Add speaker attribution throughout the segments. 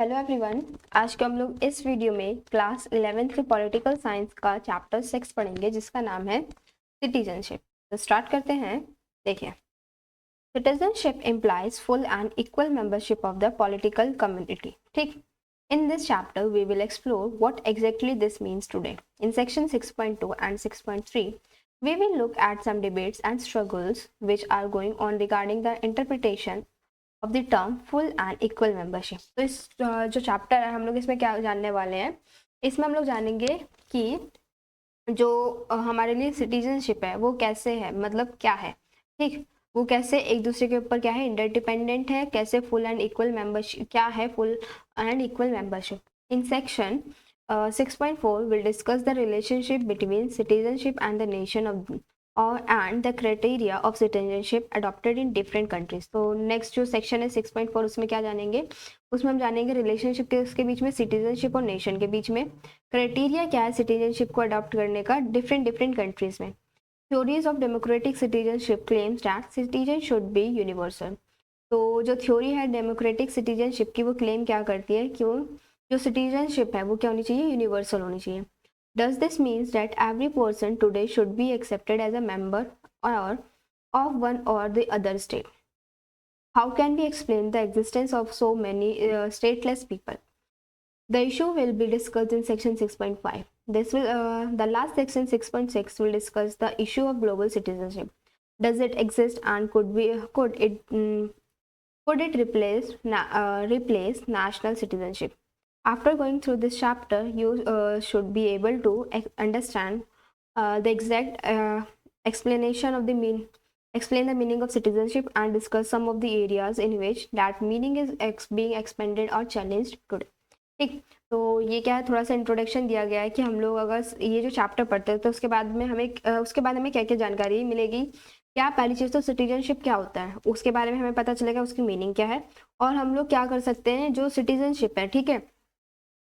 Speaker 1: Hello everyone. आज के हम लोग इस वीडियो में क्लास 11th के पॉलिटिकल साइंस का चैप्टर 6 पढ़ेंगे जिसका नाम है सिटीजनशिप। तो स्टार्ट करते हैं। देखिए, citizenship implies full and equal membership of the political community. ठीक, in this chapter we will explore what exactly this means today. In section 6.2 and 6.3 we will look at some debates and struggles which are going on regarding the interpretation of the term full and equal membership. तो इस जो chapter है हम लोग इसमें क्या जानने वाले हैं, इसमें हम लोग जानेंगे कि जो हमारे लिए सिटीजनशिप है वो कैसे है, मतलब क्या है। ठीक, वो कैसे एक दूसरे के ऊपर क्या है, इंटरडिपेंडेंट है, कैसे फुल एंड इक्वल मेंबरशिप, क्या है full and equal membership. In section 6.4 will discuss the relationship between citizenship and the nation of and the criteria of citizenship adopted in different countries। तो नेक्स्ट जो section है 6.4 उसमें क्या जानेंगे, उसमें हम जानेंगे रिलेशनशिप के उसके बीच में सिटीजनशिप और नेशन के बीच में, क्राइटेरिया क्या है सिटीजनशिप को अडॉप्ट करने का डिफरेंट कंट्रीज में। Theories of democratic citizenship claims that citizen should be universal. तो जो थ्योरी है डेमोक्रेटिक सिटीजनशिप की वो क्लेम क्या करती है कि वो जो सिटीजनशिप है वो क्या होनी चाहिए, यूनिवर्सल होनी चाहिए। Does this means that every person today should be accepted as a member or of one or the other state? How can we explain the existence of so many stateless people? The issue will be discussed in section 6.5. This will the last section 6.6 will discuss the issue of global citizenship. Does it exist and could it replace national citizenship? After going through this chapter, you should be able to understand the exact explanation of explain the meaning of citizenship and discuss some of the areas in which that meaning is being expanded or challenged today. ठीक, तो ये क्या है, थोड़ा सा introduction दिया गया है कि हम लोग अगर ये जो चैप्टर पढ़ते हैं तो उसके बाद में हमें क्या क्या जानकारी मिलेगी। क्या, पहली चीज़ तो सिटीजनशिप क्या होता है उसके बारे में हमें पता चलेगा, उसकी मीनिंग क्या है, और हम लोग क्या कर सकते हैं जो सिटीजनशिप है। ठीक है,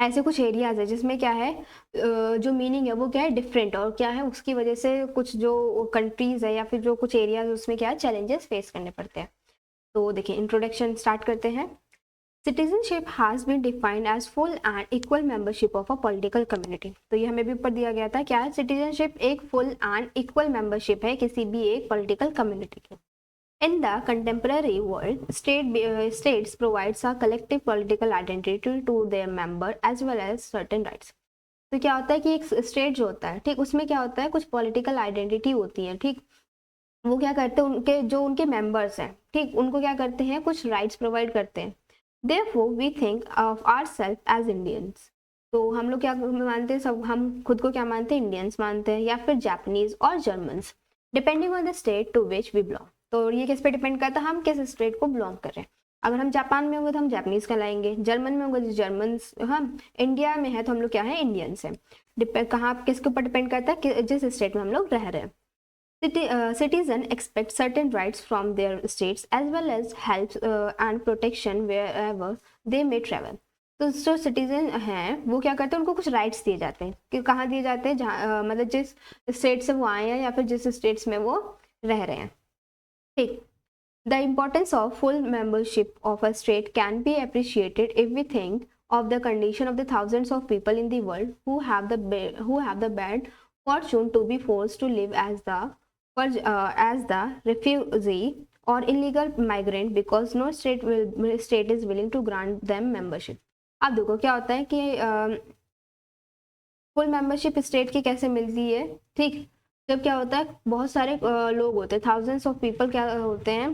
Speaker 1: ऐसे कुछ एरियाज है जिसमें क्या है जो मीनिंग है वो क्या है डिफरेंट, और क्या है उसकी वजह से कुछ जो कंट्रीज है या फिर जो कुछ एरियाज उसमें क्या है चैलेंजेस फेस करने पड़ते हैं। तो देखिए, इंट्रोडक्शन स्टार्ट करते हैं। Citizenship has been defined as full and equal membership of a political community. तो ये हमें भी ऊपर दिया गया था, क्या है सिटीजनशिप एक फुल एंड इक्वल मेंबरशिप है किसी भी एक पॉलिटिकल कम्युनिटी की। In the contemporary world, states provides a collective political identity to their member as well as certain rights. तो क्या होता है कि एक स्टेट जो होता है, ठीक, उसमें क्या होता है कुछ पॉलिटिकल आइडेंटिटी होती है। ठीक, वो क्या करते हैं, उनके जो उनके मेंबर्स हैं, ठीक, उनको क्या करते हैं, कुछ राइट्स प्रोवाइड करते हैं। Therefore, we think of ourselves as Indians. तो हम लोग क्या मानते हैं, सब हम खुद को क्या मानते हैं, इंडियंस मानते हैं, या फिर जापानीज और Germans, depending on the state to which we belong. तो ये किस पे डिपेंड करता है, हम किस स्टेट को बिलोंग कर रहे हैं। अगर हम जापान में होंगे तो हम जापानीज कहलाएंगे, जर्मन में होंगे तो जर्मन्स, हम इंडिया में है तो हम लोग क्या है, इंडियंस हैं। कहाँ किसके ऊपर डिपेंड करता है कि जिस स्टेट में हम लोग रह रहे हैं। Citizens expect certain rights from their states as well as help and protection wherever they may travel. तो जो सिटीजन हैं वो क्या करते हैं, उनको कुछ राइट्स दिए जाते हैं कि कहाँ दिए जाते हैं, जहाँ मतलब जिस स्टेट से वो आए हैं या फिर जिस स्टेट्स में वो रह रहे हैं। ठीक, the importance of full membership of a state can be appreciated if we think of the condition of the thousands of people in the world who have the bad fortune to be forced to live as the refugee or illegal migrant because no state is willing to grant them membership। अब देखो क्या होता है कि full membership state की कैसे मिलती है। ठीक, जब क्या होता है बहुत सारे लोग होते हैं, थाउजेंड्स ऑफ पीपल क्या होते हैं,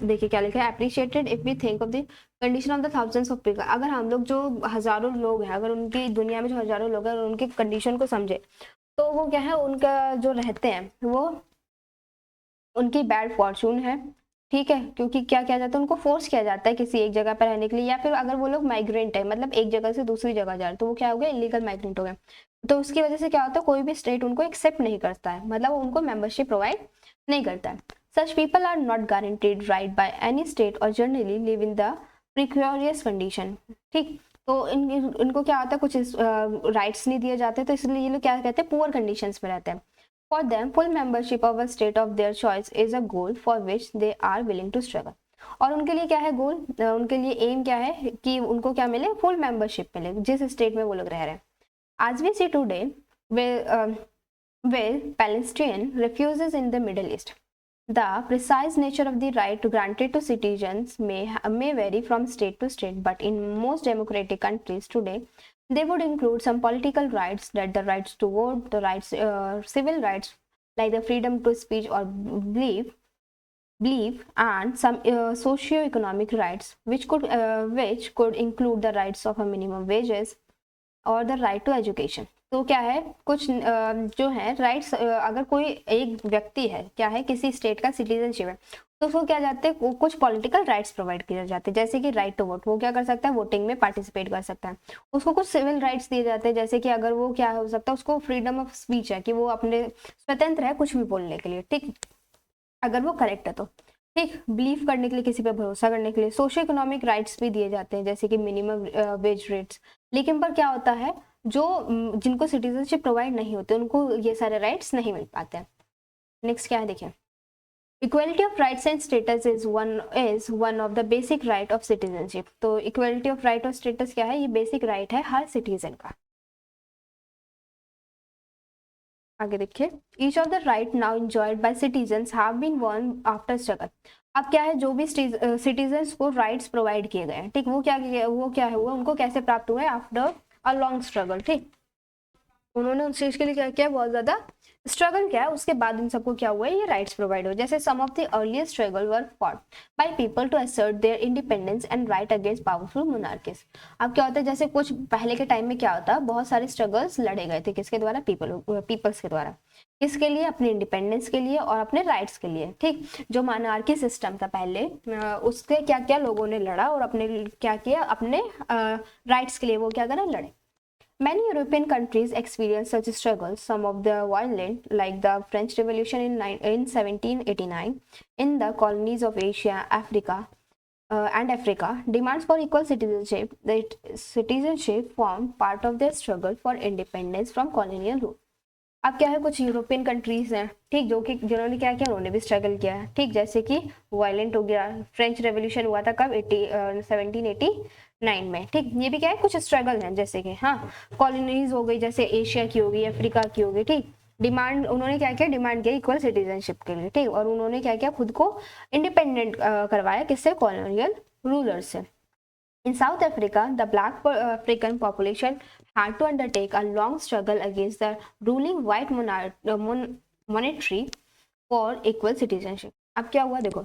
Speaker 1: देखिए क्या लिखा है, appreciated if we think of the condition of the thousands of people. अगर हम लोग जो हजारों लोग हैं, अगर उनकी दुनिया में जो हजारों लोग हैं अगर उनकी कंडीशन को समझे तो वो क्या है, उनका जो रहते हैं वो उनकी बैड फॉर्चून है। ठीक है, क्योंकि क्या किया जाता है, उनको फोर्स किया जाता है किसी एक जगह पर रहने के लिए, या फिर अगर वो लोग माइग्रेंट है, मतलब एक जगह से दूसरी जगह जा रहे तो वो क्या हो गया, इलीगल माइग्रेंट हो गया। तो उसकी वजह से क्या होता है, कोई भी स्टेट उनको एक्सेप्ट नहीं करता है, मतलब उनको मेंबरशिप प्रोवाइड नहीं करता है। Such people are not guaranteed right by any state और generally live in the precarious condition. ठीक, तो इनको क्या होता है, कुछ राइट्स नहीं दिए जाते, तो इसलिए ये लोग क्या कहते हैं, पुअर कंडीशंस में रहते हैं। For them, full membership of a state of their choice is a goal for which they are willing to struggle. और उनके लिए क्या है गोल, उनके लिए एम क्या है कि उनको क्या मिले, फुल मेंबरशिप मिले जिस स्टेट में वो लोग रह रहे हैं. As we see today, where Palestine refuses in the Middle East, the precise nature of the right granted to citizens may vary from state to state, but in most democratic countries today, they would include some political rights, that the rights to vote, the rights, civil rights like the freedom to speech or belief, and some socio-economic rights, which could include the rights of a minimum wages और the right to education. तो क्या है, कुछ जो है rights, अगर कोई एक व्यक्ति है, क्या है, किसी स्टेट का सिटीजनशिप है, तो उसको क्या जाते हैं, कुछ पॉलिटिकल राइट्स प्रोवाइड किए जाते हैं, जैसे कि राइट टू वोट, वो क्या कर सकता है, वोटिंग में पार्टिसिपेट कर सकता है. उसको कुछ सिविल राइट्स दिए जाते हैं, जैसे कि अगर वो क्या हो सकता है, उसको फ्रीडम ऑफ स्पीच है कि वो अपने स्वतंत्र है कुछ भी बोलने के लिए, ठीक, अगर वो करेक्ट है तो, ठीक, बिलीव करने के लिए, किसी पे भरोसा करने के लिए. सोशो इकोनॉमिक राइट्स भी दिए जाते हैं, जैसे कि मिनिमम वेज रेट्स. लेकिन पर क्या होता है, जो जिनको सिटीजनशिप प्रोवाइड नहीं होते उनको ये सारे राइट्स नहीं मिल पाते हैं. नेक्स्ट क्या है देखिए, equality of rights and status is one of the basic right of citizenship. तो इक्वलिटी ऑफ राइट और स्टेटस क्या है, ये बेसिक राइट है हर सिटीजन का. आगे देखिए, each of the right now enjoyed by citizens have been won after struggle. अब क्या है, जो भी सिटीजन्स को राइट्स प्रोवाइड किए गए हैं, ठीक, वो क्या है, वो उनको कैसे प्राप्त हुए, आफ्टर अ लॉन्ग स्ट्रगल. ठीक, उन्होंने उस चीज के लिए क्या किया, बहुत ज्यादा स्ट्रगल किया है, उसके बाद इन सबको क्या हुआ है, ये राइट्स प्रोवाइड हुए. जैसे some of the earliest struggle were fought by people to assert their independence and right against powerful monarchies. अब क्या होता है, जैसे कुछ पहले के टाइम में क्या होता, बहुत सारे स्ट्रगल्स लड़े गए थे, किसके द्वारा, पीपल्स के द्वारा. किसके लिए, अपने इंडिपेंडेंस के लिए और अपने राइट्स के लिए. ठीक, जो मोनार्की सिस्टम था पहले, उसके क्या क्या लोगों ने लड़ा और अपने क्या किया, अपने राइट्स के लिए वो क्या करा, लड़े. Many European countries experienced such struggles, some of the violent, like the French Revolution in 1789, in the colonies of Asia, Africa, and Africa. Demands for equal citizenship, that citizenship formed part of their struggle for independence from colonial rule. अब क्या है, कुछ European countries हैं, ठीक, जो कि जिन्होंने क्या किया, उन्होंने भी स्ट्रगल किया है. ठीक, जैसे कि वायलेंट हो गया, फ्रेंच रेवोल्यूशन हुआ था कब, 1789 में. ठीक, ये भी क्या है, कुछ स्ट्रगल हैं, जैसे कि हाँ, कॉलोनीज हो गई, जैसे एशिया की होगी, अफ्रीका की होगी. ठीक, डिमांड, उन्होंने क्या किया, डिमांड किया इक्वल सिटीजनशिप के लिए. ठीक, और उन्होंने क्या किया, खुद को इंडिपेंडेंट करवाया, किससे, कॉलोनियल रूलर से. In South Africa, the black African population had to undertake a long struggle against the ruling white monarchy for equal citizenship. अब क्या हुआ देखो,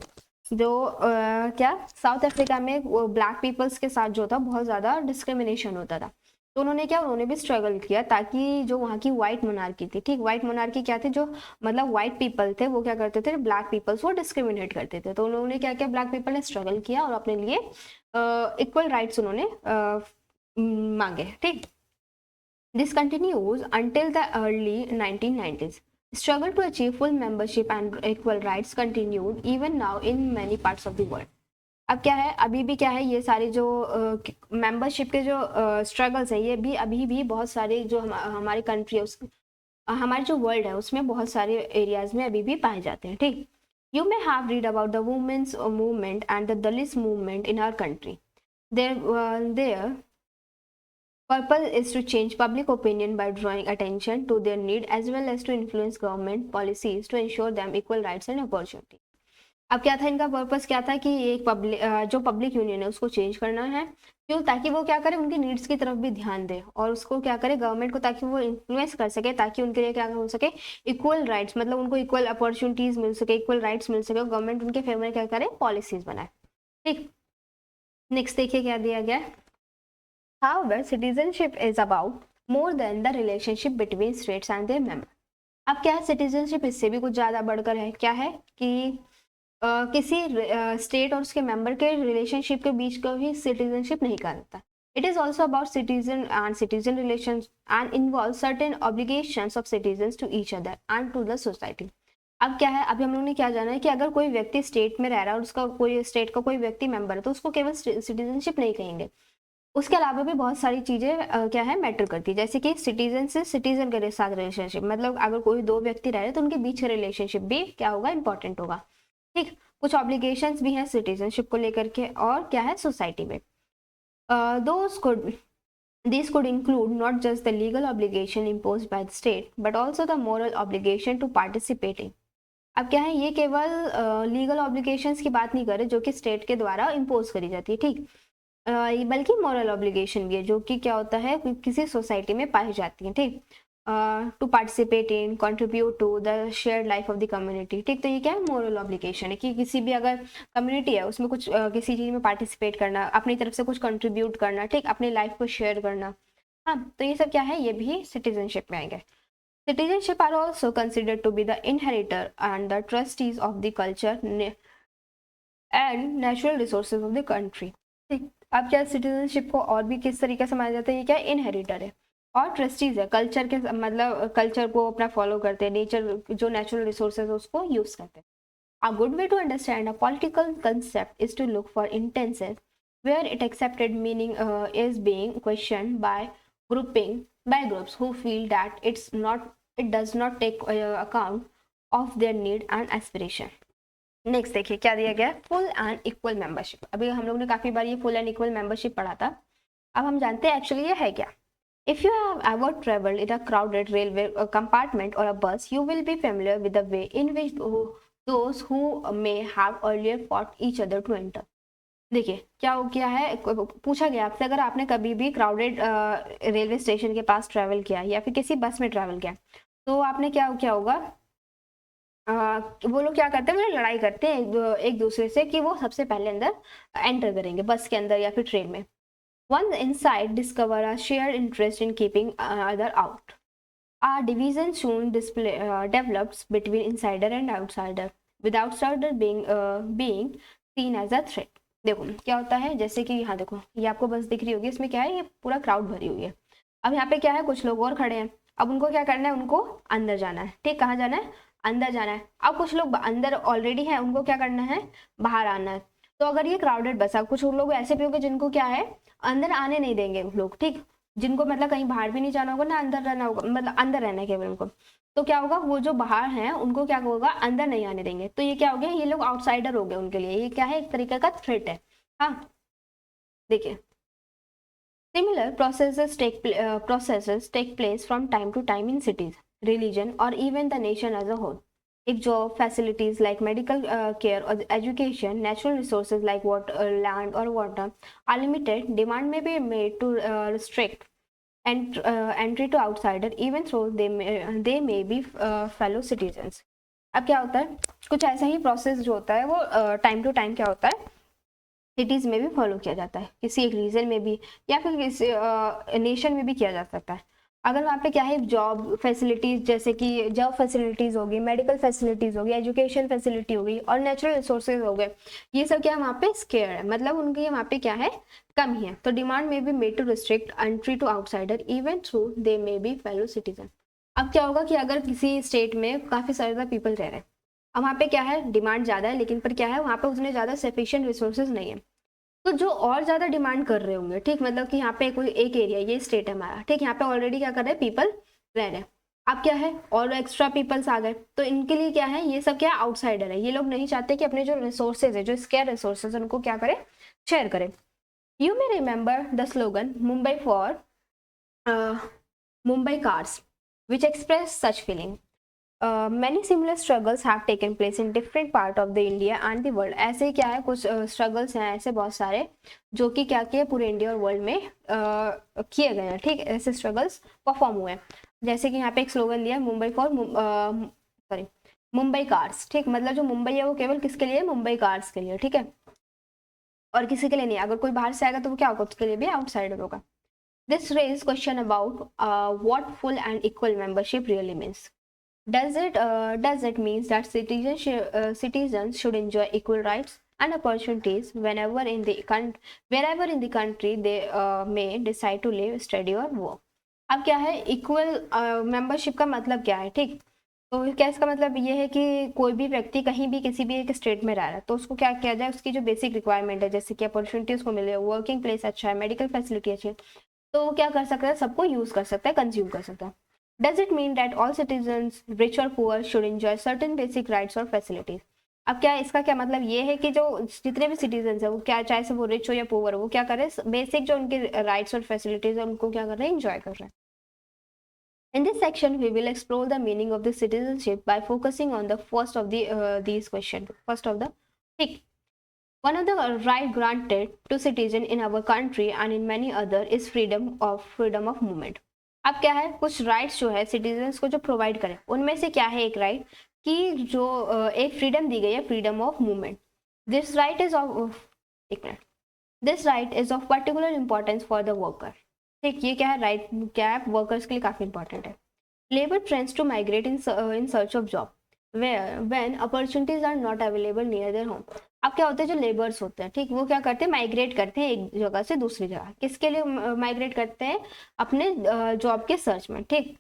Speaker 1: जो क्या साउथ अफ्रीका में ब्लैक पीपल्स के साथ जो था बहुत ज़्यादा डिस्क्रिमिनेशन होता था. तो उन्होंने क्या, उन्होंने भी स्ट्रगल किया ताकि जो वहाँ की व्हाइट मोनार्की थी, ठीक, व्हाइट मोनार्की क्या थे, जो मतलब व्हाइट पीपल थे, वो क्या करते थे, ब्लैक पीपल्स वो डिस्क्रिमिनेट करते थे. तो उन्होंने क्या किया, ब्लैक पीपल ने स्ट्रगल किया और अपने लिए इक्वल राइट्स उन्होंने मांगे. ठीक, this continues until the early 1990s. Struggle to achieve full membership and equal rights continued even now in many parts of the world. अब क्या है, अभी भी क्या है, ये सारे जो मेंबरशिप के जो स्ट्रगल्स है, ये भी अभी भी बहुत सारे जो हमारी कंट्री है, हमारे जो वर्ल्ड है उसमें बहुत सारे एरियाज में अभी भी पाए जाते हैं. ठीक, you may have read about the women's movement and the Dalit movement in our country. Their purpose is to change public opinion by drawing attention to their need as well as to influence government policies to ensure them equal rights and opportunity. अब क्या था, इनका purpose क्या था कि एक जो public union है उसको चेंज करना है. क्यों, ताकि वो क्या करे, उनकी नीड्स की तरफ भी ध्यान दे और उसको क्या करे, गवर्नमेंट को, ताकि वो इन्फ्लुएंस कर सके, ताकि उनके लिए क्या हो सके, इक्वल राइट्स, मतलब उनको इक्वल अपॉर्चुनिटीज मिल सके, इक्वल राइट्स मिल सके, गवर्नमेंट उनके फेवर में क्या करे, पॉलिसीज बनाए. ठीक, नेक्स्ट देखिए क्या दिया गया है. However, citizenship is about more than the relationship between states and their members. अब क्या है, सिटीजनशिप इससे भी कुछ ज़्यादा बढ़कर है. क्या है कि किसी स्टेट और उसके मेंबर के रिलेशनशिप के बीच का भी सिटीजनशिप नहीं कहलाता. It is also about citizen and citizen relation and involve certain obligations of citizens to each other and to the society. अब क्या है, अभी हम लोगों ने क्या जाना है कि अगर कोई व्यक्ति स्टेट में रह रहा है और उसका कोई स्टेट का कोई व्यक्ति मेंबर है, तो उसको केवल सिटीजनशिप नहीं कहेंगे, उसके अलावा भी बहुत सारी चीज़ें क्या है, मैटर करती है. जैसे कि सिटीजन से सिटीजन के साथ रिलेशनशिप, मतलब अगर कोई दो व्यक्ति रह रहे हैं तो उनके बीच का रिलेशनशिप भी क्या होगा, इंपॉर्टेंट होगा. ठीक, कुछ ऑब्लिगेशंस भी हैं सिटीजनशिप को लेकर के, और क्या है सोसाइटी में। These could include not just the legal obligation imposed by the state, but also the moral obligation to participate in. अब क्या है, ये केवल लीगल ऑब्लिगेशंस की बात नहीं कर रहे जो कि स्टेट के द्वारा इम्पोज करी जाती है, ठीक, बल्कि मॉरल ऑब्लिगेशन भी है जो कि क्या होता है किसी सोसाइटी में पाई जाती है, ठीक, to participate in contribute to the shared life of the community, ठीक। तो ये क्या है, मोरल ऑब्लिगेशन है कि किसी भी अगर कम्युनिटी है उसमें कुछ किसी चीज़ में पार्टिसिपेट करना, अपनी तरफ से कुछ कंट्रीब्यूट करना, ठीक, अपनी लाइफ को शेयर करना। हाँ, तो ये सब क्या है, ये भी सिटीजनशिप में आएंगे। Citizenship are also considered to be the inheritor and the trustees of the culture and natural resources of the country. ठीक, अब क्या सिटीजनशिप को और भी किस तरीके से माना जाता है, ये क्या इनहेरिटर है और ट्रस्टीज है, कल्चर के मतलब कल्चर को अपना फॉलो करते हैं, नेचर जो नेचुरल रिसोर्सेज है उसको यूज करते हैं। A good way to understand a political concept is to look for instances where its accepted meaning is being questioned by groups who feel that it does not take account of their need and aspiration. Next देखिए क्या दिया गया है, full and equal membership. अभी हम लोग ने काफी बार ये फुल एंड इक्वल मेंबरशिप पढ़ा था, अब हम जानते हैं एक्चुअली ये है क्या। If you have ever traveled in a crowded railway compartment or a bus, you will be familiar with the way in which those who may have earlier fought each other to enter. देखिए क्या हो गया है, पूछा गया आपसे अगर आपने कभी भी क्राउडेड रेलवे स्टेशन के पास ट्रैवल किया या फिर किसी बस में ट्रैवल किया, तो आपने क्या होगा, वो लोग क्या करते हैं, वो लड़ाई करते हैं एक दूसरे से कि वो सबसे पहले अंदर एंटर करेंगे बस के अंदर या फिर ट्रेन में। Once inside, discover a shared interest in keeping other out. A division soon develops between insider and outsider, with outsider being seen as a threat. देखो क्या होता है, जैसे कि यहाँ देखो ये आपको बस दिख रही होगी, इसमें क्या है, ये पूरा क्राउड भरी हुई है। अब यहाँ पे क्या है, कुछ लोग और खड़े हैं, अब उनको क्या करना है, उनको अंदर जाना है, ठीक, कहाँ जाना है, अंदर जाना है। अब कुछ लोग अंदर ऑलरेडी हैं, उनको क्या करना है, बाहर आना है। तो अगर ये क्राउडेड बस है, कुछ लोग ऐसे भी होंगे जिनको क्या है, अंदर आने नहीं देंगे लोग, ठीक, जिनको मतलब कहीं बाहर भी नहीं जाना होगा ना अंदर रहना होगा, मतलब अंदर रहना है केवल उनको। तो क्या होगा, वो जो बाहर हैं उनको क्या होगा, अंदर नहीं आने देंगे। तो ये क्या हो गया, ये लोग आउटसाइडर हो गए, उनके लिए ये क्या है, एक तरीके का थ्रेट है। हाँ देखिए, similar processes take place from time to time in cities, religion, or even the nation as a whole. If job facilities like medical care or education, natural resources like land or water are limited, demand may be made to restrict entry to outsider, even though they may be fellow citizens. अब क्या होता है, कुछ ऐसा ही process जो होता है वो टाइम टू टाइम क्या होता है, सिटीज में भी फॉलो किया जाता है, किसी एक रीजन में भी या फिर किसी नेशन में भी किया जा सकता है। अगर वहाँ पे क्या है, जॉब फैसिलिटीज, जैसे कि जॉब फैसिलिटीज होगी, मेडिकल फैसिलिटीज होगी, एजुकेशन फैसिलिटी होगी और नेचुरल रिसोर्सेज हो गए, ये सब क्या वहाँ पे स्केयर है, मतलब उनकी वहाँ पे क्या है, कमी है। तो डिमांड में be made to restrict entry to outsider even through they may be fellow citizen. अब क्या होगा कि अगर किसी स्टेट में काफी सारे पीपल रह रहे हैं, अब वहाँ पे क्या है, डिमांड ज़्यादा है, लेकिन पर क्या है, वहाँ पे उतने ज़्यादा सफिशिएंट रिसोर्सेज नहीं है। तो जो और ज़्यादा डिमांड कर रहे होंगे, ठीक, मतलब कि यहाँ पे कोई एक एरिया, ये स्टेट है हमारा, ठीक, यहाँ पे ऑलरेडी क्या कर रहे हैं, पीपल रह रहे हैं। अब क्या है, और एक्स्ट्रा पीपल्स आ गए, तो इनके लिए क्या है, ये सब क्या आउटसाइडर है, ये लोग नहीं चाहते कि अपने जो रिसोर्सेज है, जो स्केयर रिसोर्सेज, उनको क्या करें, शेयर करें। You may remember the slogan Mumbai for Mumbai cars, which express such feeling. Many similar struggles have taken place in different part of the India and the world. ऐसे क्या है, कुछ struggles हैं ऐसे बहुत सारे जो कि क्या किए, पूरे इंडिया और वर्ल्ड में किए गए हैं, ठीक, ऐसे struggles परफॉर्म हुए हैं। जैसे कि यहाँ पे एक स्लोगन दिया, मुंबई फॉर मुंबई कार्स, ठीक, मतलब जो मुंबई है वो केवल किसके लिए, मुंबई कार्स के लिए, ठीक है, और किसी के लिए नहीं। अगर कोई बाहर से आएगा तो वो क्या होगा, उसके लिए भी आउटसाइडर होगा। This raises question about what full and equal membership really means. Does it mean that citizens should enjoy equal rights and opportunities wherever in the country they may decide to live, study or work? अब क्या है, equal membership का मतलब क्या है, ठीक, तो क्या इसका मतलब ये है कि कोई भी व्यक्ति कहीं भी किसी भी एक स्टेट में रह रहा है तो उसको क्या किया जाए, उसकी जो बेसिक रिक्वायरमेंट है, जैसे कि अपॉर्चुनिटी उसको मिले, वर्किंग प्लेस अच्छा है, मेडिकल फैसिलिटी अच्छी है, तो क्या कर सकता है, सबको यूज कर सकता है, कंज्यूम कर सकता है। Does it mean that all citizens, rich or poor, should enjoy certain basic rights or facilities? अब क्या इसका क्या मतलब ये है कि जो जितने भी सिटीजन है वो क्या, चाहे से वो रिच हो या पुअर हो, वो क्या कर रहे हैं, बेसिक जो उनके राइट्स और फैसिलिटीज है उनको क्या कर रहे हैं, एंजॉय कर रहे हैं। In this section, we will explore the meaning of the citizenship by focusing on the first of these questions. First of the, ठीक, one of the right granted to citizen in our country and in many other is freedom of movement. अब क्या है, कुछ rights जो है citizens को जो provide करें, उनमें से क्या है एक राइट कि जो एक फ्रीडम दी गई है, freedom of movement. This right is of, एक मिनट, this right is of particular importance for the worker. ठीक, ये क्या है, राइट क्या है, वर्कर्स के लिए काफी इंपॉर्टेंट है। Labour trends to migrate in search of job when opportunities are not available near their होम। अब क्या होता है, जो लेबर्स होते हैं, ठीक, वो क्या करते हैं, माइग्रेट करते हैं एक जगह से दूसरी जगह। किसके लिए माइग्रेट करते हैं, अपने जॉब के सर्च में, ठीक,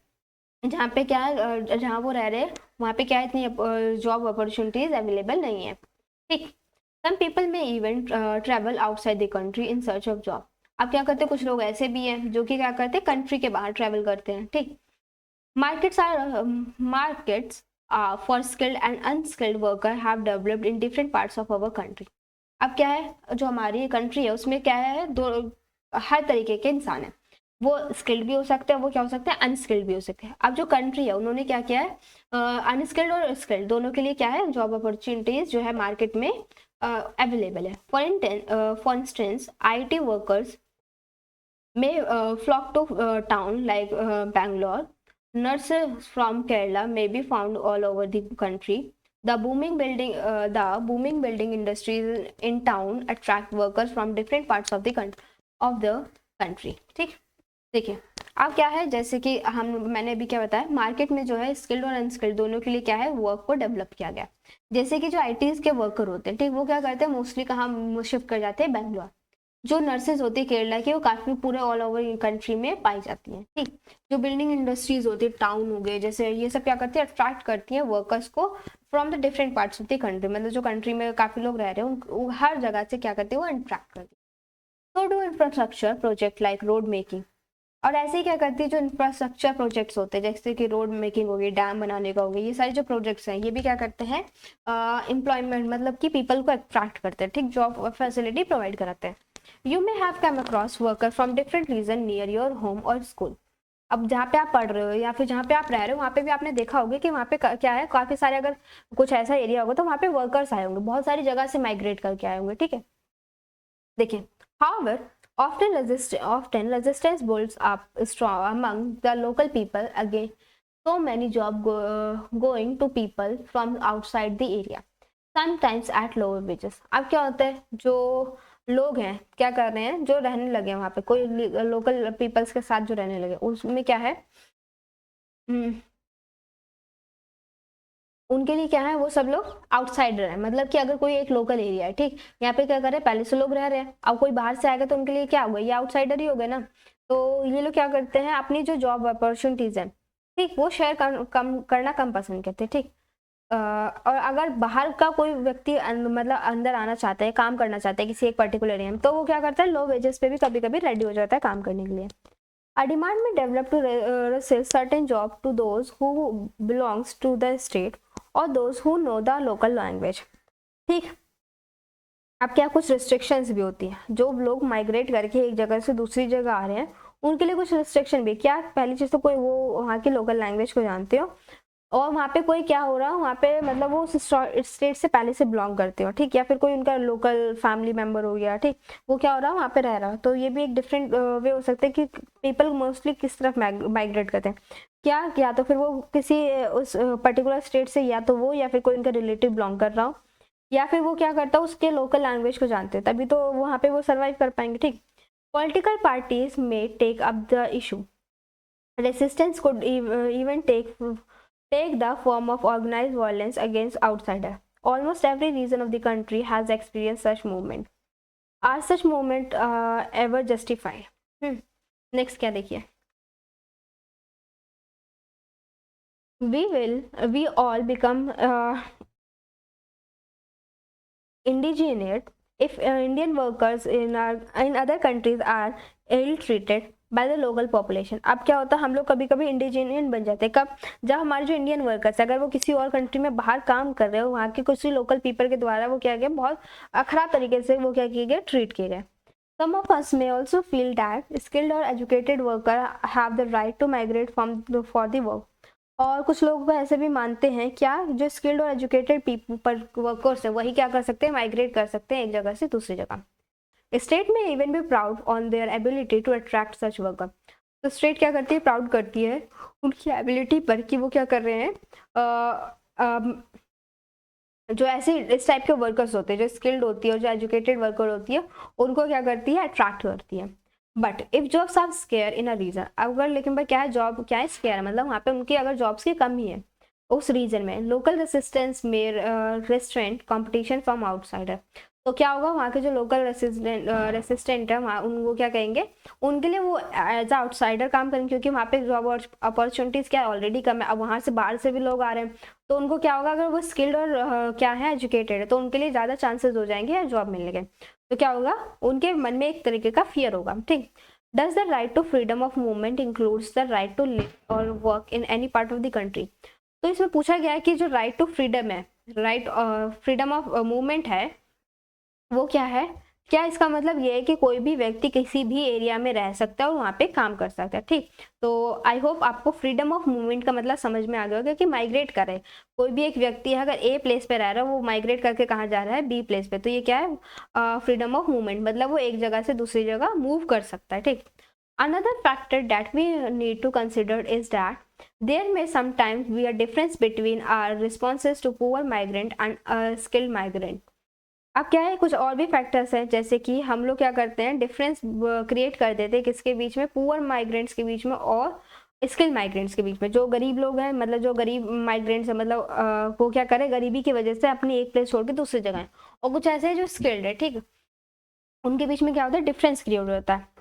Speaker 1: जहाँ पे क्या है, जहाँ वो रह रहे हैं वहाँ पे क्या है, इतनी जॉब अपॉर्चुनिटीज अवेलेबल नहीं है। ठीक, सम पीपल में even travel outside the country in search of job. अब क्या करते हैं, कुछ लोग ऐसे भी हैं जो कि क्या करते हैं, कंट्री के बाहर ट्रेवल करते हैं। ठीक, markets for skilled and unskilled worker have developed in different parts of our country. अब क्या है, जो हमारी कंट्री है उसमें क्या है, दो हर तरीके के इंसान है, वो स्किल्ड भी हो सकते हैं, वो क्या हो सकते हैं, अनस्किल्ड भी हो सकते हैं। अब जो कंट्री है उन्होंने क्या किया है, अनस्किल्ड और स्किल्ड दोनों के लिए क्या है, जॉब अपॉर्चुनिटीज जो है मार्केट में अवेलेबल है। For instance IT workers may flock to town like Bangalore. Nurses from Kerala may be found all over the country. The booming building industries in town attract workers from different parts of the country. ठीक, देखिए अब क्या है, जैसे कि मैंने अभी क्या बताया, मार्केट में जो है स्किल्ड और अनस्किल्ड दोनों के लिए क्या है, वर्क को डेवलप किया गया। जैसे कि जो ITs के वर्कर होते हैं, ठीक, वो क्या करते हैं, मोस्टली कहाँ शिफ्ट कर जाते हैं, बैंगलोर। जो नर्सेज होती है केरला की, वो काफी पूरे ऑल ओवर कंट्री में पाई जाती हैं। ठीक, जो बिल्डिंग इंडस्ट्रीज होती है, टाउन हो गए जैसे, ये सब क्या करती है, अट्रैक्ट करती हैं वर्कर्स को from the different parts of the country. मतलब जो कंट्री में काफी लोग रह रहे हैं हर जगह से क्या करती है, वो अट्रैक्ट करती है। So do infrastructure project like road making, और ऐसे ही क्या करती है, जो इंफ्रास्ट्रक्चर प्रोजेक्ट्स होते हैं जैसे कि रोड मेकिंग हो गई, डैम बनाने का हो गया, ये सारे जो प्रोजेक्ट्स हैं ये भी क्या करते हैं, एम्प्लॉयमेंट मतलब कि पीपल को अट्रैक्ट करते हैं। ठीक, जॉब फैसिलिटी प्रोवाइड कराते हैं। You may have come across worker from different region near your home or school. अब जहाँ पे आप पढ़ रहे हो या फिर जहाँ पे आप रह रहे हो वहाँ पे भी आपने देखा होगा कि वहाँ पे क्या है, काफी सारे, अगर कुछ ऐसा एरिया होगा तो वहाँ पे वर्कर्स आए होंगे, बहुत सारी जगह से माइग्रेट करके आए होंगे। ठीक है, देखिए, however often resistance builds up strong among the local people against so many going to people from outside the area, sometimes at lower wages. अब क्या होता है, जो लोग हैं क्या कर रहे हैं, जो रहने लगे वहां पे, कोई लोकल पीपल्स के साथ जो रहने लगे, उसमें क्या है, उनके लिए क्या है, वो सब लोग आउटसाइडर है। मतलब कि अगर कोई एक लोकल एरिया है, ठीक, यहाँ पे क्या कर रहे हैं, पहले से लोग रह रहे हैं, अब कोई बाहर से आएगा तो उनके लिए क्या होगा, ये आउटसाइडर ही हो गए ना। तो ये लोग क्या करते हैं, अपनी जो जॉब अपॉर्चुनिटीज है, ठीक, वो शेयर करना कम पसंद करते हैं। ठीक, और अगर बाहर का कोई व्यक्ति मतलब अंदर आना चाहता है, काम करना चाहता है किसी एक पर्टिकुलर एरिया में, तो वो क्या करता है, लो वेजेस पे भी कभी कभी रेडी हो जाता है काम करने के लिए। A demand may develop to resist certain job to those who belongs to the state or those who know the local language. ठीक, अब क्या कुछ रिस्ट्रिक्शंस भी होती हैं, जो लोग माइग्रेट करके एक जगह से दूसरी जगह आ रहे हैं उनके लिए कुछ रिस्ट्रिक्शन भी। क्या, पहली चीज तो कोई वो वहाँ की लोकल लैंग्वेज को जानते हो, और वहाँ पे कोई क्या हो रहा है वहाँ पे, मतलब वो स्टेट से पहले से बिलोंग करते हो। ठीक, या फिर कोई उनका लोकल फैमिली मेंबर हो गया, ठीक, वो क्या हो रहा है वहाँ पे रह रहा है। तो ये भी एक डिफरेंट वे हो सकता है कि पीपल मोस्टली किस तरफ माइग्रेट करते हैं, क्या, या तो फिर वो किसी उस पर्टिकुलर स्टेट से, या तो वो या फिर कोई उनका रिलेटिव बिलोंग कर रहा हो, या फिर वो क्या करता है, उसके लोकल लैंग्वेज को जानते हैं, तभी तो वहाँ पे वो सर्वाइव कर पाएंगे। ठीक, political parties may take up the issue, resistance could even take the form of organized violence against outsider. Almost every region of the country has experienced such movement. Are such movement ever justified? Next क्या देखिए, we all become indigenous if Indian workers in other countries are ill treated by the local population. अब क्या होता है, हम लोग कभी कभी इंडिजिनियन बन जाते हैं। कब? जब हमारे जो इंडियन वर्कर्स अगर वो किसी और कंट्री में बाहर काम कर रहे हो, वहाँ के कुछ लोकल पीपल के द्वारा वो क्या गया, बहुत खराब तरीके से वो क्या किए गए, ट्रीट किए गए। Some of us may also feel that skilled or educated worker have the right to migrate for the work. और कुछ लोग ऐसे भी मानते हैं, क्या, जो स्किल्ड और एजुकेटेड पीपल वर्कर्स हैं वही क्या कर सकते हैं, माइग्रेट कर सकते हैं एक जगह से दूसरी जगह। स्टेट में इवन भी proud on their ability to attract such worker. तो स्टेट क्या करती है, प्राउड करती है उनकी एबिलिटी पर कि वो क्या कर रहे हैं, जो ऐसे इस टाइप के वर्कर्स होते हैं, जो स्किल्ड होती है और जो एजुकेटेड वर्कर होती है, उनको क्या करती है, अट्रैक्ट करती है। But if jobs are scare in a region, अगर लेकिन भाई क्या है, जॉब क्या है, स्केयर है, मतलब वहाँ पे उनकी अगर जॉब्स की कमी है उस रीजन में, लोकल रेसिस्टेंस में रेस्ट्रेंट कॉम्पिटिशन फ्रॉम आउटसाइडर। तो क्या होगा, वहाँ के जो लोकल रेसिस्टेंट है वहाँ उनको क्या कहेंगे, उनके लिए वो एज आउटसाइडर काम करेंगे, क्योंकि वहाँ पे जॉब अपॉर्चुनिटीज़ क्या ऑलरेडी कम है। अब वहाँ से बाहर से भी लोग आ रहे हैं, तो उनको क्या होगा, अगर वो स्किल्ड और क्या है, एजुकेटेड है, तो उनके लिए ज़्यादा चांसेस हो जाएंगे जॉब मिलने के। तो क्या होगा, उनके मन में एक तरीके का फियर होगा। ठीक। Does the right to freedom of movement includes the right to live और work in any part of the country. तो इसमें पूछा गया है कि जो राइट टू फ्रीडम है, राइट फ्रीडम ऑफ मूवमेंट है, वो क्या है, क्या इसका मतलब ये है कि कोई भी व्यक्ति किसी भी एरिया में रह सकता है और वहाँ पे काम कर सकता है। ठीक। तो आई होप आपको फ्रीडम ऑफ मूवमेंट का मतलब समझ में आ गया होगा कि माइग्रेट करे। कोई भी एक व्यक्ति है अगर ए प्लेस पे रह रहा है, वो माइग्रेट करके कहाँ जा रहा है, बी प्लेस पे, तो ये क्या है, फ्रीडम ऑफ मूवमेंट, मतलब वो एक जगह से दूसरी जगह मूव कर सकता है। ठीक। Another factor that we need to consider is that there may sometimes be a difference between our responses to poor migrant and a skilled migrant. अब क्या है, कुछ और भी फैक्टर्स हैं, जैसे कि हम लोग क्या करते हैं, डिफरेंस क्रिएट कर देते हैं किसके बीच में, पुअर माइग्रेंट्स के बीच में और स्किल्ड माइग्रेंट्स के बीच में। जो गरीब लोग हैं, मतलब जो गरीब माइग्रेंट्स है, मतलब वो क्या करे, गरीबी की वजह से अपनी एक प्लेस छोड़ के दूसरी जगह है, और कुछ ऐसे हैं जो स्किल्ड है। ठीक। उनके बीच में क्या होता है, डिफरेंस क्रिएट होता है।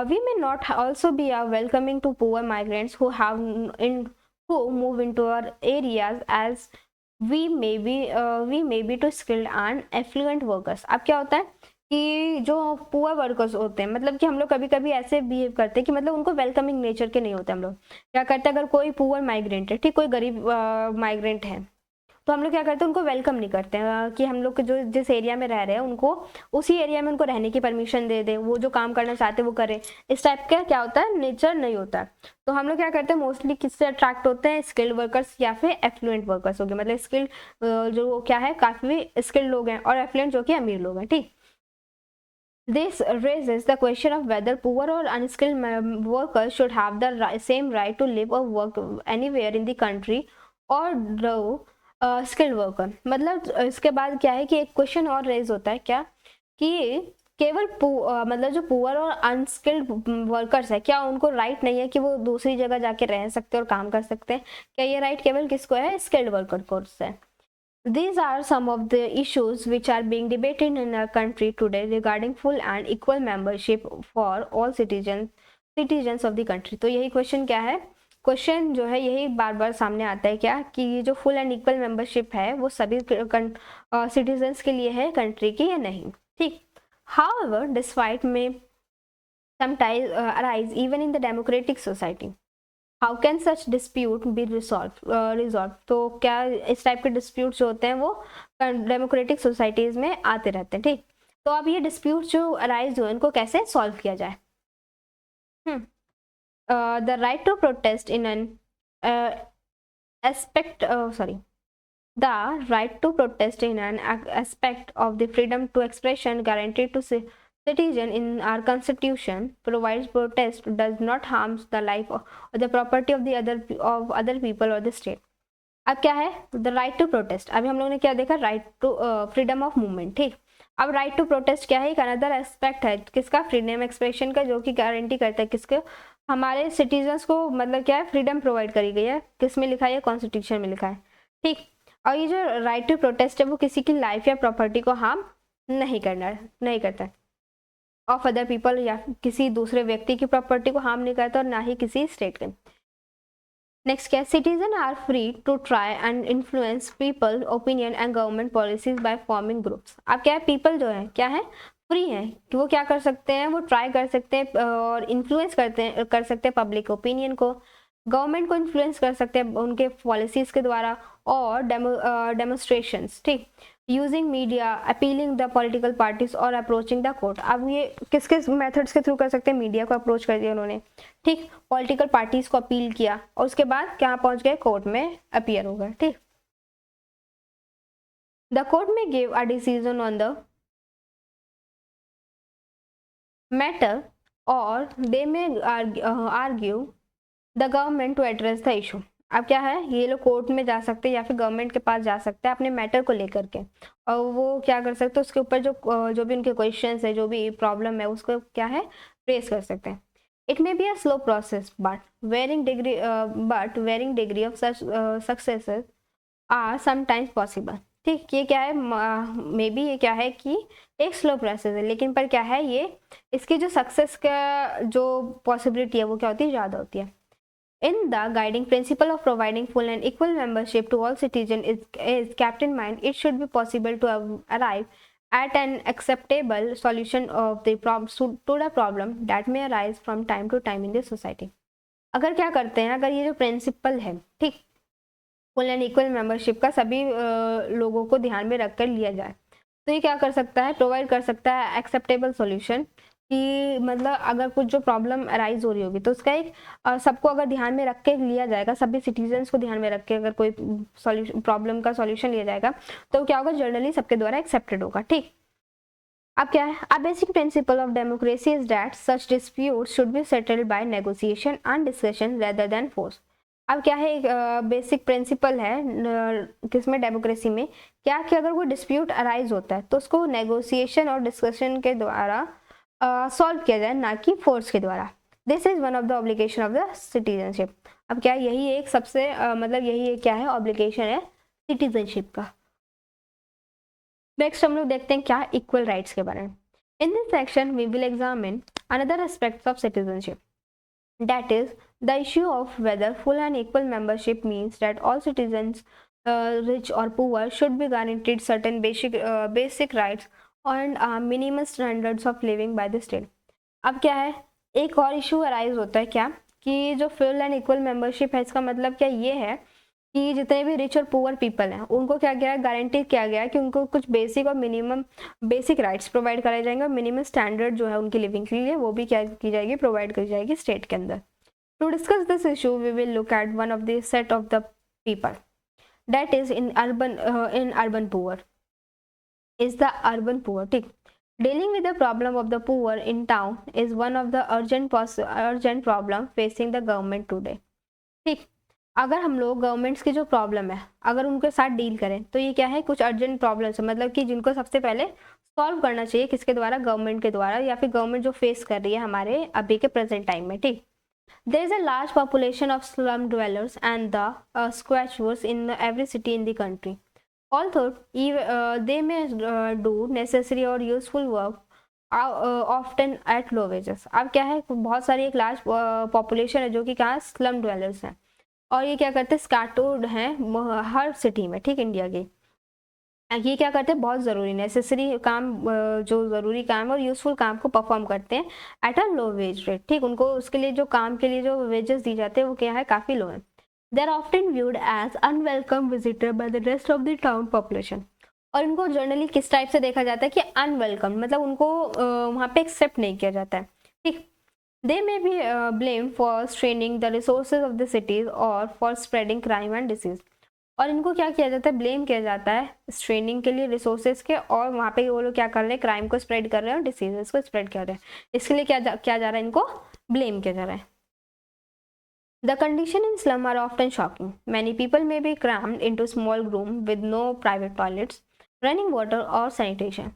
Speaker 1: We may not also be welcoming to poor migrants who move into our areas as we may be too skilled and affluent workers. अब क्या होता है कि जो पुअर वर्कर्स होते हैं, मतलब कि हम लोग कभी कभी ऐसे बिहेव करते हैं कि मतलब उनको वेलकमिंग नेचर के नहीं होते। हम लोग क्या करते हैं, अगर कोई पुअर माइग्रेंट है, ठीक, कोई गरीब माइग्रेंट है, तो हम लोग क्या करते हैं, उनको वेलकम नहीं करते हैं कि हम लोग जो जिस एरिया में रह रहे हैं उनको उसी एरिया में उनको रहने की परमिशन दे दें, वो जो काम करना चाहते हैं वो करें। इस टाइप का क्या होता है, नेचर नहीं होता है। तो हम लोग क्या करते हैं, मोस्टली किससे अट्रैक्ट होते हैं, स्किल्ड वर्कर्स या फिर एफ्लुएंट वर्कर्स हो गए, मतलब स्किल्ड जो क्या है, काफ़ी स्किल्ड लोग हैं, और एफ्लुएंट जो कि अमीर लोग हैं। ठीक। This raises the question of whether poor or unskilled workers should have the same right to live or work anywhere in the country or do skilled worker. मतलब इसके बाद क्या है कि एक क्वेश्चन और रेज होता है, क्या, कि केवल मतलब जो पुअर और अनस्किल्ड वर्कर्स है, क्या उनको राइट नहीं है कि वो दूसरी जगह जाके रह सकते हैं और काम कर सकते हैं? क्या ये राइट केवल किसको है, स्किल्ड वर्कर को है? These are some of the issues which are being debated in our country today regarding full and equal membership for all citizens of the country. तो यही क्वेश्चन क्या है, क्वेश्चन जो है यही बार बार सामने आता है, क्या, कि ये जो फुल एंड इक्वल मेंबरशिप है वो सभी सिटीजन्स के लिए है कंट्री की या नहीं। ठीक। However, despite may sometimes arise even in the democratic society. How can such dispute be resolve. तो क्या इस टाइप के डिस्प्यूट जो होते हैं वो डेमोक्रेटिक सोसाइटीज़ में आते रहते हैं। ठीक। तो अब ये डिस्प्यूट जो अराइज हो, इनको कैसे सॉल्व किया जाए? The right to protest in an aspect sorry the right to protest in an aspect of the freedom to expression guaranteed to citizen in our constitution provides protest does not harm the life or the property of other people or the state. अब क्या है, the right to protest. अभी हम लोग ने क्या देखा, right to freedom of movement. ठीक। अब राइट टू प्रोटेस्ट क्या है, एक अनदर एस्पेक्ट है किसका, फ्रीडम एक्सप्रेशन का, जो कि गारंटी करता है किसके, हमारे सिटीजन्स को, मतलब क्या है, फ्रीडम प्रोवाइड करी गई है, किस में लिखा है, कॉन्स्टिट्यूशन में लिखा है। ठीक। और ये जो राइट टू प्रोटेस्ट है वो किसी की लाइफ या प्रॉपर्टी को हार्म नहीं करता है, ऑफ अदर पीपल, या किसी दूसरे व्यक्ति की प्रॉपर्टी को हार्म नहीं करता, और ना ही किसी स्टेट के। नेक्स्ट क्या, citizen are free to try and influence people opinion and government policies by forming groups. अब क्या है, पीपल जो है क्या है, फ्री है कि वो क्या कर सकते हैं, वो ट्राई कर सकते हैं और इन्फ्लुएंस कर सकते हैं पब्लिक ओपिनियन को, गवर्नमेंट को इन्फ्लुएंस कर सकते हैं उनके पॉलिसीज के द्वारा और डेमोस्ट्रेशंस, ठीक, using media, appealing the political parties और अप्रोचिंग द कोर्ट। अब ये किस किस मेथड्स के थ्रू कर सकते हैं, मीडिया को अप्रोच कर दिया उन्होंने, ठीक, पॉलिटिकल पार्टीज को अपील किया और उसके बाद क्या पहुंच गए, कोर्ट में अपीयर हो गए, ठीक। The court may give a decision on the matter और they may argue the government to address the issue. अब क्या है, ये लोग कोर्ट में जा सकते हैं या फिर गवर्नमेंट के पास जा सकते हैं अपने मैटर को लेकर के, और वो क्या कर सकते हैं, उसके ऊपर जो भी उनके क्वेश्चंस है, जो भी प्रॉब्लम है, उसको क्या है, रेस कर सकते हैं। It may be a slow process but varying degree of successes are sometimes possible, ठीक। ये क्या है, मे बी ये क्या है कि एक स्लो प्रोसेस है, लेकिन पर क्या है, ये इसकी जो सक्सेस का जो पॉसिबिलिटी है वो क्या होती है, ज़्यादा होती है। In the guiding principle of providing full and equal membership to all citizens is kept in mind, it should be possible to arrive at an acceptable solution of the to the problem that may arise from time to time in the society। अगर क्या करते हैं, अगर ये जो principal है, ठीक, full and equal membership का सभी लोगों को ध्यान में रखकर लिया जाए, तो ये क्या कर सकता है, प्रोवाइड कर सकता है एक्सेप्टेबल सॉल्यूशन, कि मतलब अगर कुछ जो प्रॉब्लम अराइज हो रही होगी तो उसका एक सबको अगर ध्यान में रख के लिया जाएगा, सभी सिटीजन्स को ध्यान में रख के अगर कोई प्रॉब्लम का सॉल्यूशन लिया जाएगा तो क्या होगा, जनरली सबके द्वारा एक्सेप्टेड होगा, ठीक। अब क्या है, a basic principle of democracy is that such dispute should be settled bye negotiation and discussion rather than force. अब क्या है, एक बेसिक प्रिंसिपल है किसमें, डेमोक्रेसी में, क्या कि अगर कोई डिस्प्यूट अराइज होता है तो उसको नेगोशिएशन और डिस्कशन के द्वारा सॉल्व किया जाए, ना कि फोर्स के द्वारा। This is one of the obligation of the citizenship. अब क्या है, यही एक सबसे मतलब यही एक क्या है, ऑब्लिगेशन है सिटीजनशिप का। नेक्स्ट हम लोग देखते हैं क्या, इक्वल राइट्स के बारे में। In this section we will examine another aspects of citizenship, that is the issue of whether full and equal membership means that all citizens, rich or poor, should be guaranteed certain basic rights and minimum standards of living by the state। अब क्या है, एक और issue arise होता है क्या, कि जो फुल एंड इक्वल मेंबरशिप है, इसका मतलब क्या ये है कि जितने भी रिच और पुअर पीपल हैं उनको क्या गया है, गारंटी किया गया है कि उनको कुछ बेसिक और मिनिमम बेसिक राइट्स प्रोवाइड कराए जाएंगे और मिनिमम स्टैंडर्ड जो है उनकी लिविंग के लिए वो भी क्या की जाएगी, प्रोवाइड की जाएगी स्टेट के अंदर। To discuss this issue we will look at one of the set of the people that is in urban poor, is the urban poor, ठीक। Dealing with the problem of the poor in town is one of the urgent problem facing the government today, ठीक। अगर हम लोग governments की जो problem है अगर उनके साथ डील करें तो ये क्या है, कुछ अर्जेंट प्रॉब्लम्स है, मतलब कि जिनको सबसे पहले सॉल्व करना चाहिए, किसके द्वारा, गवर्नमेंट के द्वारा, या फिर गवर्नमेंट जो फेस कर रही है हमारे अभी के प्रेजेंट टाइम में, ठीक। There is a large population of slum dwellers and the squatters in every city in the country, although they may do necessary or useful work often at low wages। अब क्या है, बहुत सारी एक large population है जो कि कहाँ, स्लम ड्वेलर्स हैं, और ये क्या करते हैं, स्कैटर्ड हैं हर सिटी में, ठीक, इंडिया की। ये क्या करते हैं, बहुत ज़रूरी नेसेसरी काम, जो ज़रूरी काम और यूजफुल काम को परफॉर्म करते हैं at a low wage rate, ठीक। उनको उसके लिए जो काम के लिए जो वेजेस दी जाते हैं वो क्या है, काफ़ी लो है। They are often viewed as unwelcome visitor by the rest of the town population, और इनको जनरली किस टाइप से देखा जाता है कि अनवेलकम, मतलब उनको वहाँ पे एक्सेप्ट नहीं किया जाता है, ठीक। They may be blamed for straining the resources of the cities or for spreading crime and disease। और इनको क्या किया जाता है, ब्लेम किया जाता है स्ट्रेनिंग के लिए रिसोर्सेज के, और वहाँ पे वो लोग क्या कर रहे हैं, क्राइम को स्प्रेड कर रहे हैं और डिसीजेस को स्प्रेड कर रहे हैं, इसके लिए क्या जा रहा है, इनको ब्लेम किया जा रहा है। The condition in slum are often shocking. Many people may be crammed into small room with no private toilets, running water or sanitation।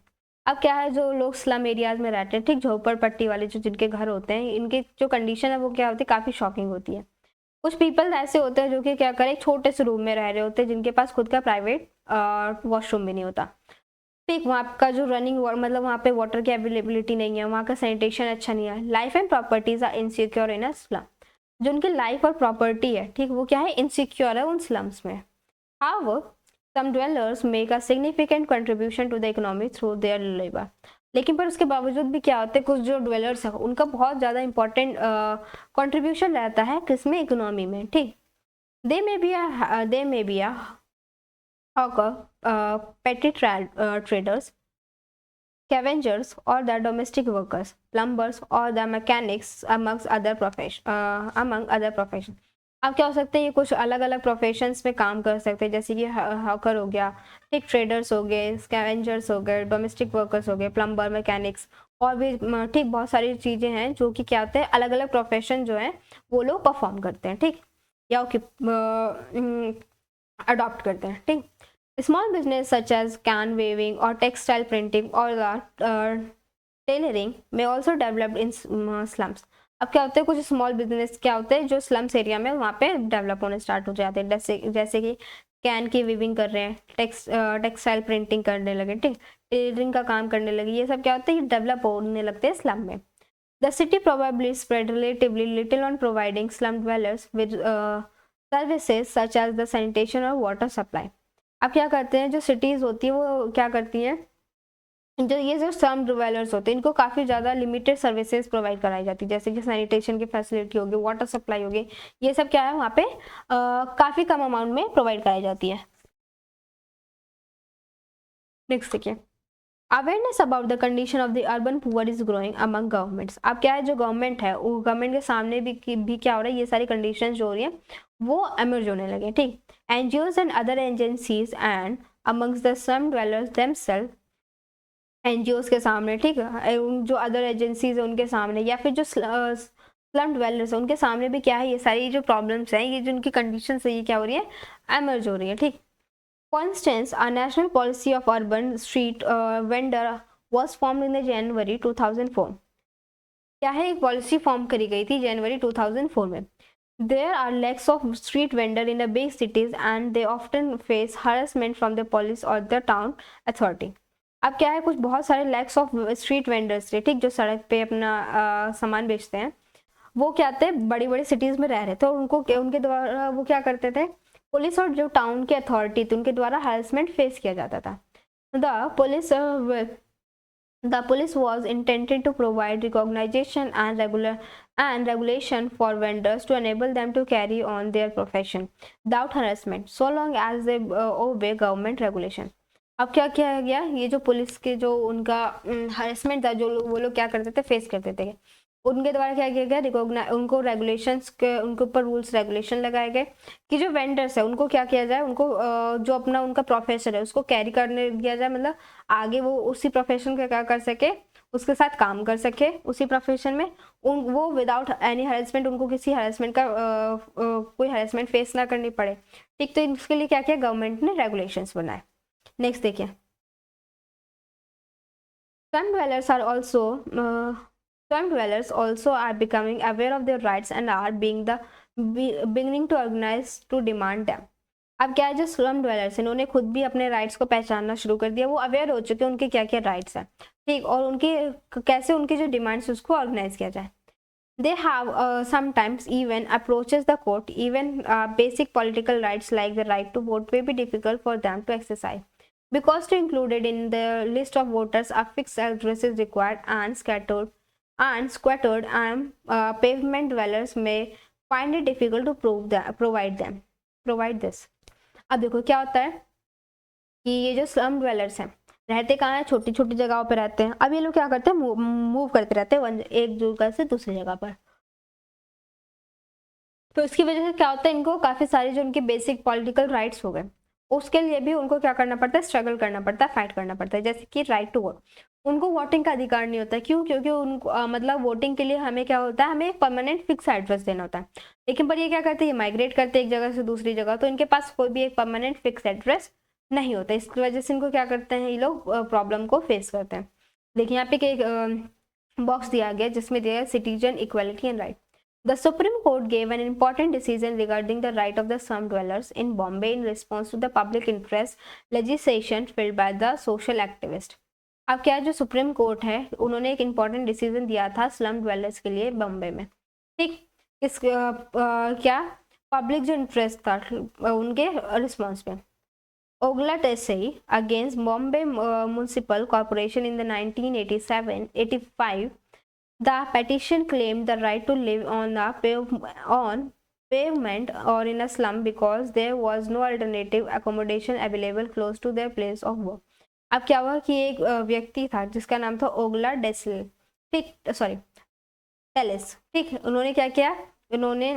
Speaker 1: अब क्या है, जो लोग स्लम एरियाज में रहते हैं, ठीक, झोपड़पट्टी वाले जो जिनके घर होते हैं, इनकी जो कंडीशन है वो क्या होती है, काफ़ी शॉकिंग होती है। कुछ पीपल ऐसे होते हैं जो कि क्या करें, छोटे से रूम में रह रहे होते हैं, जिनके पास खुद का प्राइवेट वॉशरूम भी नहीं होता, ठीक। वहाँ का जो रनिंग मतलब वहाँ पे वाटर की अवेलेबिलिटी नहीं है, वहाँ का सैनिटेशन अच्छा नहीं है। Life and properties are insecure in a slum, जो उनकी लाइफ और प्रॉपर्टी है, ठीक, वो क्या है, इनसिक्योर है उन स्लम्स में। However, some dwellers make a significant contribution to the economy through their labor। लेकिन पर उसके बावजूद भी क्या होता है, कुछ जो ड्वेलर्स है उनका बहुत ज़्यादा इंपॉर्टेंट कंट्रीब्यूशन रहता है किसमें, इकोनॉमी में, ठीक। They may be a hawker, petty traders, scavengers, or the domestic workers, plumbers, or the mechanics, among other profession. अब क्या हो सकते हैं, ये कुछ अलग अलग प्रोफेशंस में काम कर सकते हैं, जैसे कि हॉकर हो गया, ठीक, ट्रेडर्स हो गए, स्कैवेंजर्स हो गए, डोमेस्टिक वर्कर्स हो गए, प्लम्बर, मैकेनिक्स, और भी ठीक बहुत सारी चीज़ें हैं जो कि क्या होते हैं, अलग अलग प्रोफेशन जो है वो लोग परफॉर्म करते हैं, ठीक, या अडॉप्ट करते हैं, ठीक। Small business such as can weaving or textile printing or the tailoring may also develop in slums. अब क्या होता है, कुछ स्मॉल बिजनेस क्या होते हैं जो स्लम्स एरिया में वहाँ पे डेवलप होने स्टार्ट हो जाते हैं, जैसे कि कैन की वीविंग कर रहे हैं, टेक्सटाइल प्रिंटिंग करने लगे, ठीक, टेलरिंग का काम करने लगे, ये सब क्या होता है, डेवलप होने लगते हैं स्लम में. The city probably spread relatively little on providing slum dwellers with services such as the sanitation or water supply. अब क्या करते हैं, जो सिटीज़ होती है वो क्या करती हैं, जो स्लम डिवेलपर्स होते हैं इनको काफ़ी ज़्यादा लिमिटेड सर्विसेज प्रोवाइड कराई जाती है, जैसे कि सैनिटेशन की फैसिलिटी होगी, वाटर सप्लाई होगी, ये सब क्या है वहाँ पे काफ़ी कम अमाउंट में प्रोवाइड कराई जाती है. नेक्स्ट देखिए, awareness about the condition of the urban poor is growing among governments. अब क्या है, जो गवर्नमेंट है वो गवर्नमेंट के सामने भी क्या हो रहा है, ये सारी कंडीशन जो हो रही है वो एमर्ज होने लगे, ठीक. NGOs and other agencies and amongst the slum dwellers themselves, NGOs के सामने, ठीक है, जो अदर एजेंसीज है उनके सामने, या फिर जो स्लम ड्वेलर्स है उनके सामने भी क्या है, ये सारी जो प्रॉब्लम्स हैं, ये जो उनकी कंडीशन है, ये क्या हो रही है, एमर्ज हो रही है, ठीक. For instance, a national policy of urban street vendor was formed in the January 2004. क्या है, एक पॉलिसी फॉर्म करी गई थी जनवरी 2004 में. There are lakhs of street vendor in the big cities and they often face harassment from the police or the town authority. अब क्या है, कुछ बहुत सारे लैक्स ऑफ स्ट्रीट वेंडर्स थे, ठीक, जो सड़क पे अपना सामान बेचते हैं, वो क्या थे, बड़ी बड़ी सिटीज़ में रह रहे थे, और उनके द्वारा वो क्या करते थे, पुलिस और जो टाउन की अथॉरिटी थी उनके द्वारा हैरेसमेंट फेस किया जाता था. The police was intended to provide recognition and regulation for vendors to enable them to carry on their profession without harassment, so long as they obey government regulation. अब क्या किया गया, ये जो पुलिस के जो उनका हरेसमेंट था, जो वो लोग क्या करते थे, फेस करते थे, उनके द्वारा क्या किया गया, उनको रेगुलेशंस के, उनके ऊपर रूल्स रेगुलेशन लगाए गए कि जो वेंडर्स है उनको क्या किया जाए, उनको जो अपना उनका प्रोफेशन है उसको कैरी करने दिया जाए, मतलब आगे वो उसी प्रोफेशन का क्या कर सके, उसके साथ काम कर सके उसी प्रोफेशन में, वो विदाउट एनी हरेसमेंट, उनको किसी हरेसमेंट का कोई हरेसमेंट फेस ना करनी पड़े, ठीक. तो इसके लिए क्या किया, गवर्नमेंट ने रेगुलेशंस बनाए. नेक्स्ट देखिए, Slum dwellers also are becoming aware of their rights and are beginning to organize to demand them. अब क्या है, जो स्लम ड्वेलर्स इन्होंने खुद भी अपने राइट्स को पहचानना शुरू कर दिया, वो अवेयर हो चुके हैं उनके क्या क्या राइट्स हैं, ठीक, और उनके कैसे उनकी जो डिमांड्स उसको ऑर्गेनाइज किया जाए. They have sometimes even approaches the court. Even basic political rights like the right to vote may be difficult for them to exercise. Because to included in the list of voters, a fixed address is required, and squattered and pavement dwellers may find it difficult to provide this. अब देखो क्या होता है कि ये जो slum dwellers हैं रहते कहाँ हैं, छोटी छोटी जगहों पे रहते हैं. अब ये लोग क्या करते हैं, मूव करते रहते हैं एक जगह से दूसरी जगह पर. तो इसकी वजह से क्या होता है, इनको काफ़ी सारी जो उनके बेसिक पॉलिटिकल राइट्स हो गए, उसके लिए भी उनको क्या करना पड़ता है, स्ट्रगल करना पड़ता है, फाइट करना पड़ता है. जैसे कि राइट टू वोट, उनको वोटिंग का अधिकार नहीं होता. क्यों? क्योंकि उनको मतलब वोटिंग के लिए हमें क्या होता है, हमें एक परमानेंट फिक्स एड्रेस देना होता है. लेकिन पर ये क्या करते हैं, ये माइग्रेट करते हैं एक जगह से दूसरी जगह, तो इनके पास कोई भी एक परमानेंट फिक्स एड्रेस नहीं होता. इसकी वजह से इनको क्या करते हैं, ये लोग प्रॉब्लम को फेस करते हैं. देखिए यहाँ पे एक बॉक्स दिया गया जिसमें दिया है citizen equality and right. The Supreme Court gave an important decision regarding the right of the slum dwellers in Bombay in response to the public interest legislation filed by the social activist. अब क्या जो supreme court है उन्होंने एक important decision दिया था slum dwellers के लिए बॉम्बे में, ठीक. इस क्या पब्लिक जो इंटरेस्ट था उनके रिस्पॉन्स पे. Ogla Desai against Bombay Municipal Corporation in the 1987-85. The petition claimed the right to live on pavement or in a slum because there was no alternative accommodation available close to their place of work. अब क्या हुआ कि एक व्यक्ति था जिसका नाम था ओगला डेसल, ठीक, सॉरी टेलिस, ठीक, उन्होंने क्या किया, उन्होंने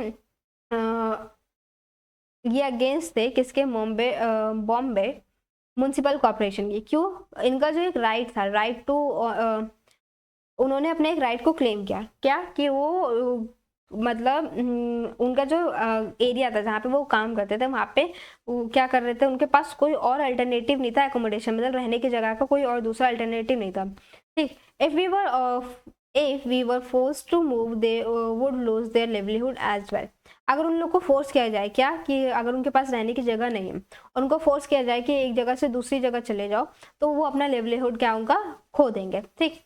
Speaker 1: ये अगेंस्ट थे किसके, बॉम्बे म्युनिसिपल कॉर्पोरेशन की। क्यों? इनका जो एक राइट था, राइट टू, उन्होंने अपने एक राइट को क्लेम किया, क्या कि वो मतलब उनका जो एरिया था जहाँ पे वो काम करते थे वहाँ पे वो क्या कर रहे थे, उनके पास कोई और अल्टरनेटिव नहीं था एकोमोडेशन, मतलब रहने की जगह का कोई और दूसरा अल्टरनेटिव नहीं था, ठीक। If we were force to move they would lose their livelihood as well. अगर उन लोग को फोर्स किया जाए, क्या कि अगर उनके पास रहने की जगह नहीं है और उनको फोर्स किया जाए कि एक जगह से दूसरी जगह चले जाओ, तो वो अपना लिवलीहुड क्या उनका खो देंगे, ठीक।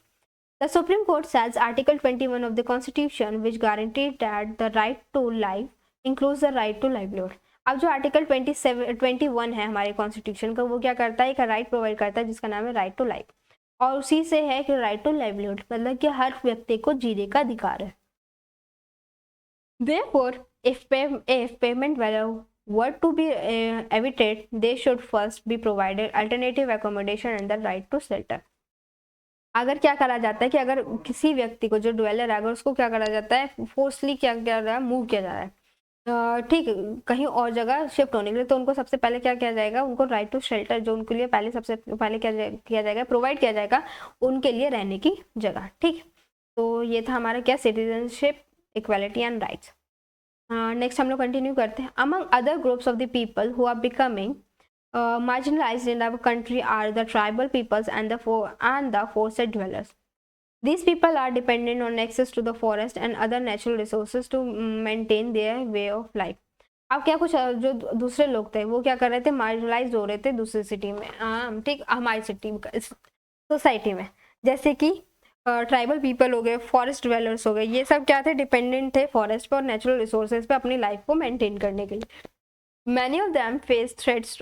Speaker 1: The Supreme Court says Article 21 of the Constitution, which guaranteed that the right to life includes the right to livelihood. अब जो आर्टिकल 21 है हमारे कॉन्स्टिट्यूशन का, वो क्या करता है, एक राइट प्रोवाइड करता है जिसका नाम है राइट टू लाइफ, और उसी से है कि राइट टू लाइवलीहुड मतलब कि हर व्यक्ति को जीने का अधिकार है। Therefore, if payment value were to be evited, they should first be provided alternative accommodation and the right to shelter. अगर क्या करा जाता है कि अगर किसी व्यक्ति को, जो ड्वेलर है, अगर उसको क्या करा जाता है, फोर्सली क्या किया जा रहा है, मूव किया जा रहा है, ठीक, कहीं और जगह शिफ्ट होने के लिए, तो उनको सबसे पहले क्या किया जाएगा, उनको राइट टू शेल्टर, जो उनके लिए पहले सबसे पहले किया जाएगा, प्रोवाइड किया जाएगा उनके लिए रहने की जगह, ठीक। तो ये था हमारा क्या, citizenship, equality and rights. Next हम लोग कंटिन्यू करते हैं। Among other groups of the people who are becoming marginalized in our country are the tribal peoples and the forest dwellers. These people are dependent on access to the forest and other natural resources to maintain their way of life. अब क्या, कुछ जो दूसरे लोग थे वो क्या कर रहे थे, मार्जिनलाइज हो रहे थे दूसरी सिटी में, ठीक, हमारी सिटी सोसाइटी में, जैसे कि ट्राइबल पीपल हो गए, फॉरेस्ट ड्वेलर्स हो गए, ये सब क्या थे, डिपेंडेंट थे फॉरेस्ट पे और नेचुरल रिसोर्सेज पे अपनी लाइफ को मेंटेन करने के लिए। Many of them face threats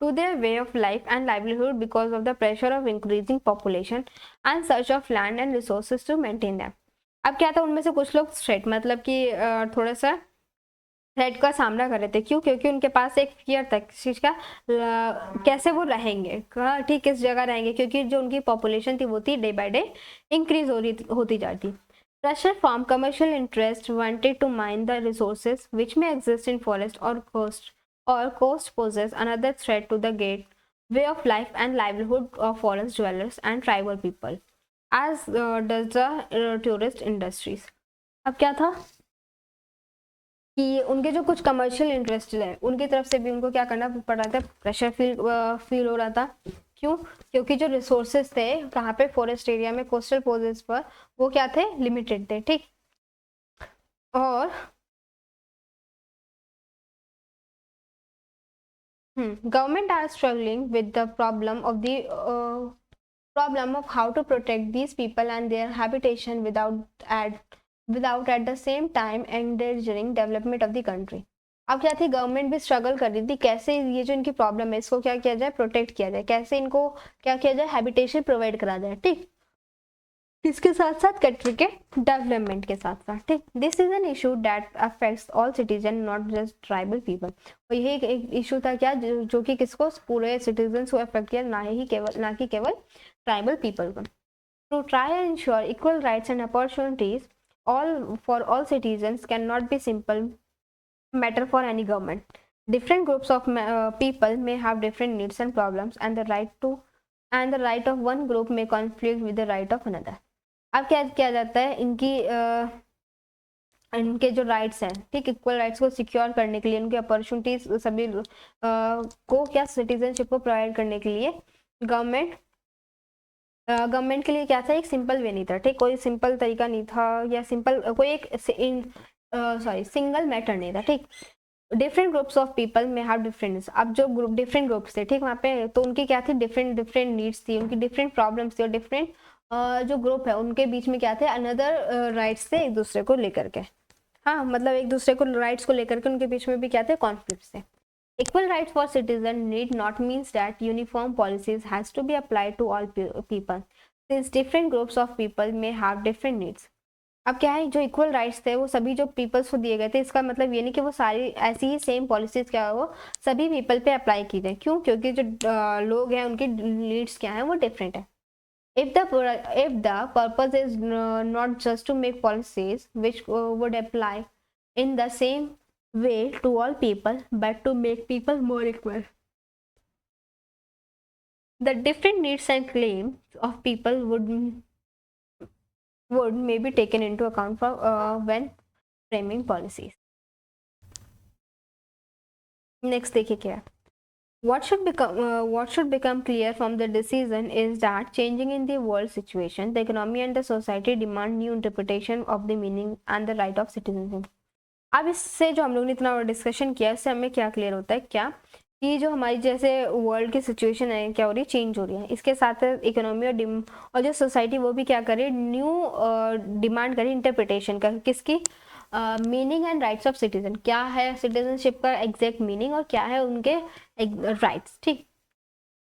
Speaker 1: to their way of life and livelihood because of the pressure of increasing population and search of land and resources to maintain them. अब क्या था, उनमें से कुछ लोग थ्रेट मतलब कि थोड़ा सा थ्रेट का सामना कर रहे थे। क्यों? क्योंकि उनके पास एक फियर था किस चीज़ का, कैसे वो रहेंगे, कहाँ, ठीक, किस जगह रहेंगे, क्योंकि जो उनकी पॉपुलेशन थी वो थी डे बाय डे इंक्रीज होती जाती। Pressure from commercial interest wanted to mine the resources which may exist in forest or coast poses another threat to the way of life and livelihood of forest dwellers and tribal people, as does the tourist industries. अब क्या था कि उनके जो कुछ commercial interest है उनकी तरफ से भी उनको क्या करना पड़ रहा था, प्रेशर फील हो रहा था। क्यों? क्योंकि जो रिसोर्सेज थे कहाँ पे, फॉरेस्ट एरिया में, कोस्टल पोजेस पर, वो क्या थे, लिमिटेड थे, ठीक। और government are struggling with the problem of how to protect these people and their habitation without at the same time endangering development of the country. अब क्या थी, गवर्नमेंट भी स्ट्रगल कर रही थी कैसे ये जो इनकी प्रॉब्लम है इसको क्या किया जाए, प्रोटेक्ट किया जाए, कैसे इनको क्या किया जाए, हैबिटेशन प्रोवाइड करा जाए, ठीक, इसके साथ साथ कंट्री के डेवलपमेंट के साथ साथ, ठीक। This is an issue that affects all citizen not just tribal people. और यही एक इशू था क्या, जो कि किसको, पूरे सिटीजन को अफेक्ट किया, ना कि केवल ट्राइबल पीपल को। To try and ensure equal rights and opportunities for all citizen can not be simple matter for any government. Different groups of people may have different needs and problems, and the right of one group may conflict with the right of another. अब क्या किया जाता है, इनके जो rights हैं, ठीक, equal rights को सिक्योर करने के लिए, उनके अपॉर्चुनिटीज सभी को क्या, सिटीजनशिप को प्रोवाइड करने के लिए गवर्नमेंट के लिए क्या था, एक सिंपल वे नहीं था, ठीक, कोई सिंपल तरीका नहीं था, या सिंपल कोई एक सिंगल मैटर नहीं था, ठीक। डिफरेंट ग्रुप्स ऑफ पीपल में हैव डिफरेंट, अब जो डिफरेंट ग्रुप्स थे, ठीक, वहाँ पे तो उनकी क्या थी, डिफरेंट नीड्स थी, उनकी डिफरेंट प्रॉब्लम्स थी, और डिफरेंट जो ग्रुप है उनके बीच में क्या थे, अनदर राइट्स थे एक दूसरे को लेकर के, हाँ, मतलब एक दूसरे को राइट्स को लेकर के उनके बीच में भी क्या थे, कॉन्फ्लिक्ट्स थे। Equal rights for citizens need not means that uniform policies has to be applied to all people, since different groups of people may have different needs. अब क्या है, जो इक्वल राइट्स थे वो सभी जो पीपल्स को दिए गए थे, इसका मतलब ये नहीं कि वो सारी ऐसी ही सेम पॉलिसीज क्या है वो सभी पीपल पे अप्लाई की जाए। क्यों? क्योंकि जो लोग हैं उनकी नीड्स क्या है वो डिफरेंट है। if the purpose is not just to make policies which would apply in the same way to all people, but to make people more equal, the different needs and claims of people would may be taken into account for when framing policies. Next देखिए क्या है. What should become clear from the decision is that changing in the world situation, the economy and the society demand new interpretation of the meaning and the right of citizenship. अब इससे जो हम लोग ने इतना डिस्कशन किया इससे हमें क्या क्लियर होता है क्या कि जो हमारी जैसे वर्ल्ड की सिचुएशन है क्या हो रही है, चेंज हो रही है। इसके साथ इकोनॉमी और जो सोसाइटी वो भी क्या करे, न्यू डिमांड करे इंटरप्रिटेशन का, किसकी, meaning and rights of citizen. क्या है सिटीजनशिप का एग्जैक्ट मीनिंग और क्या है उनके राइट्स। ठीक,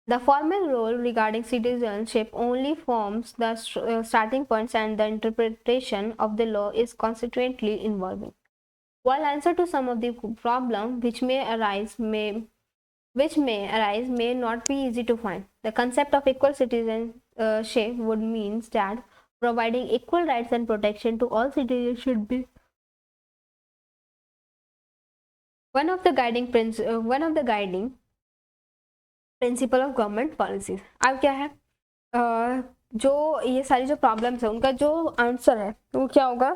Speaker 1: the formal rule regarding citizenship only forms the starting points and the interpretation of the law is constantly evolving. While answer to some of the problem which may arise may not be easy to find, the concept of equal citizenship would mean that providing equal rights and protection to all citizens should be one of the guiding principle of government policies. अब क्या है, जो ये सारी जो problems है उनका जो आंसर है वो क्या होगा,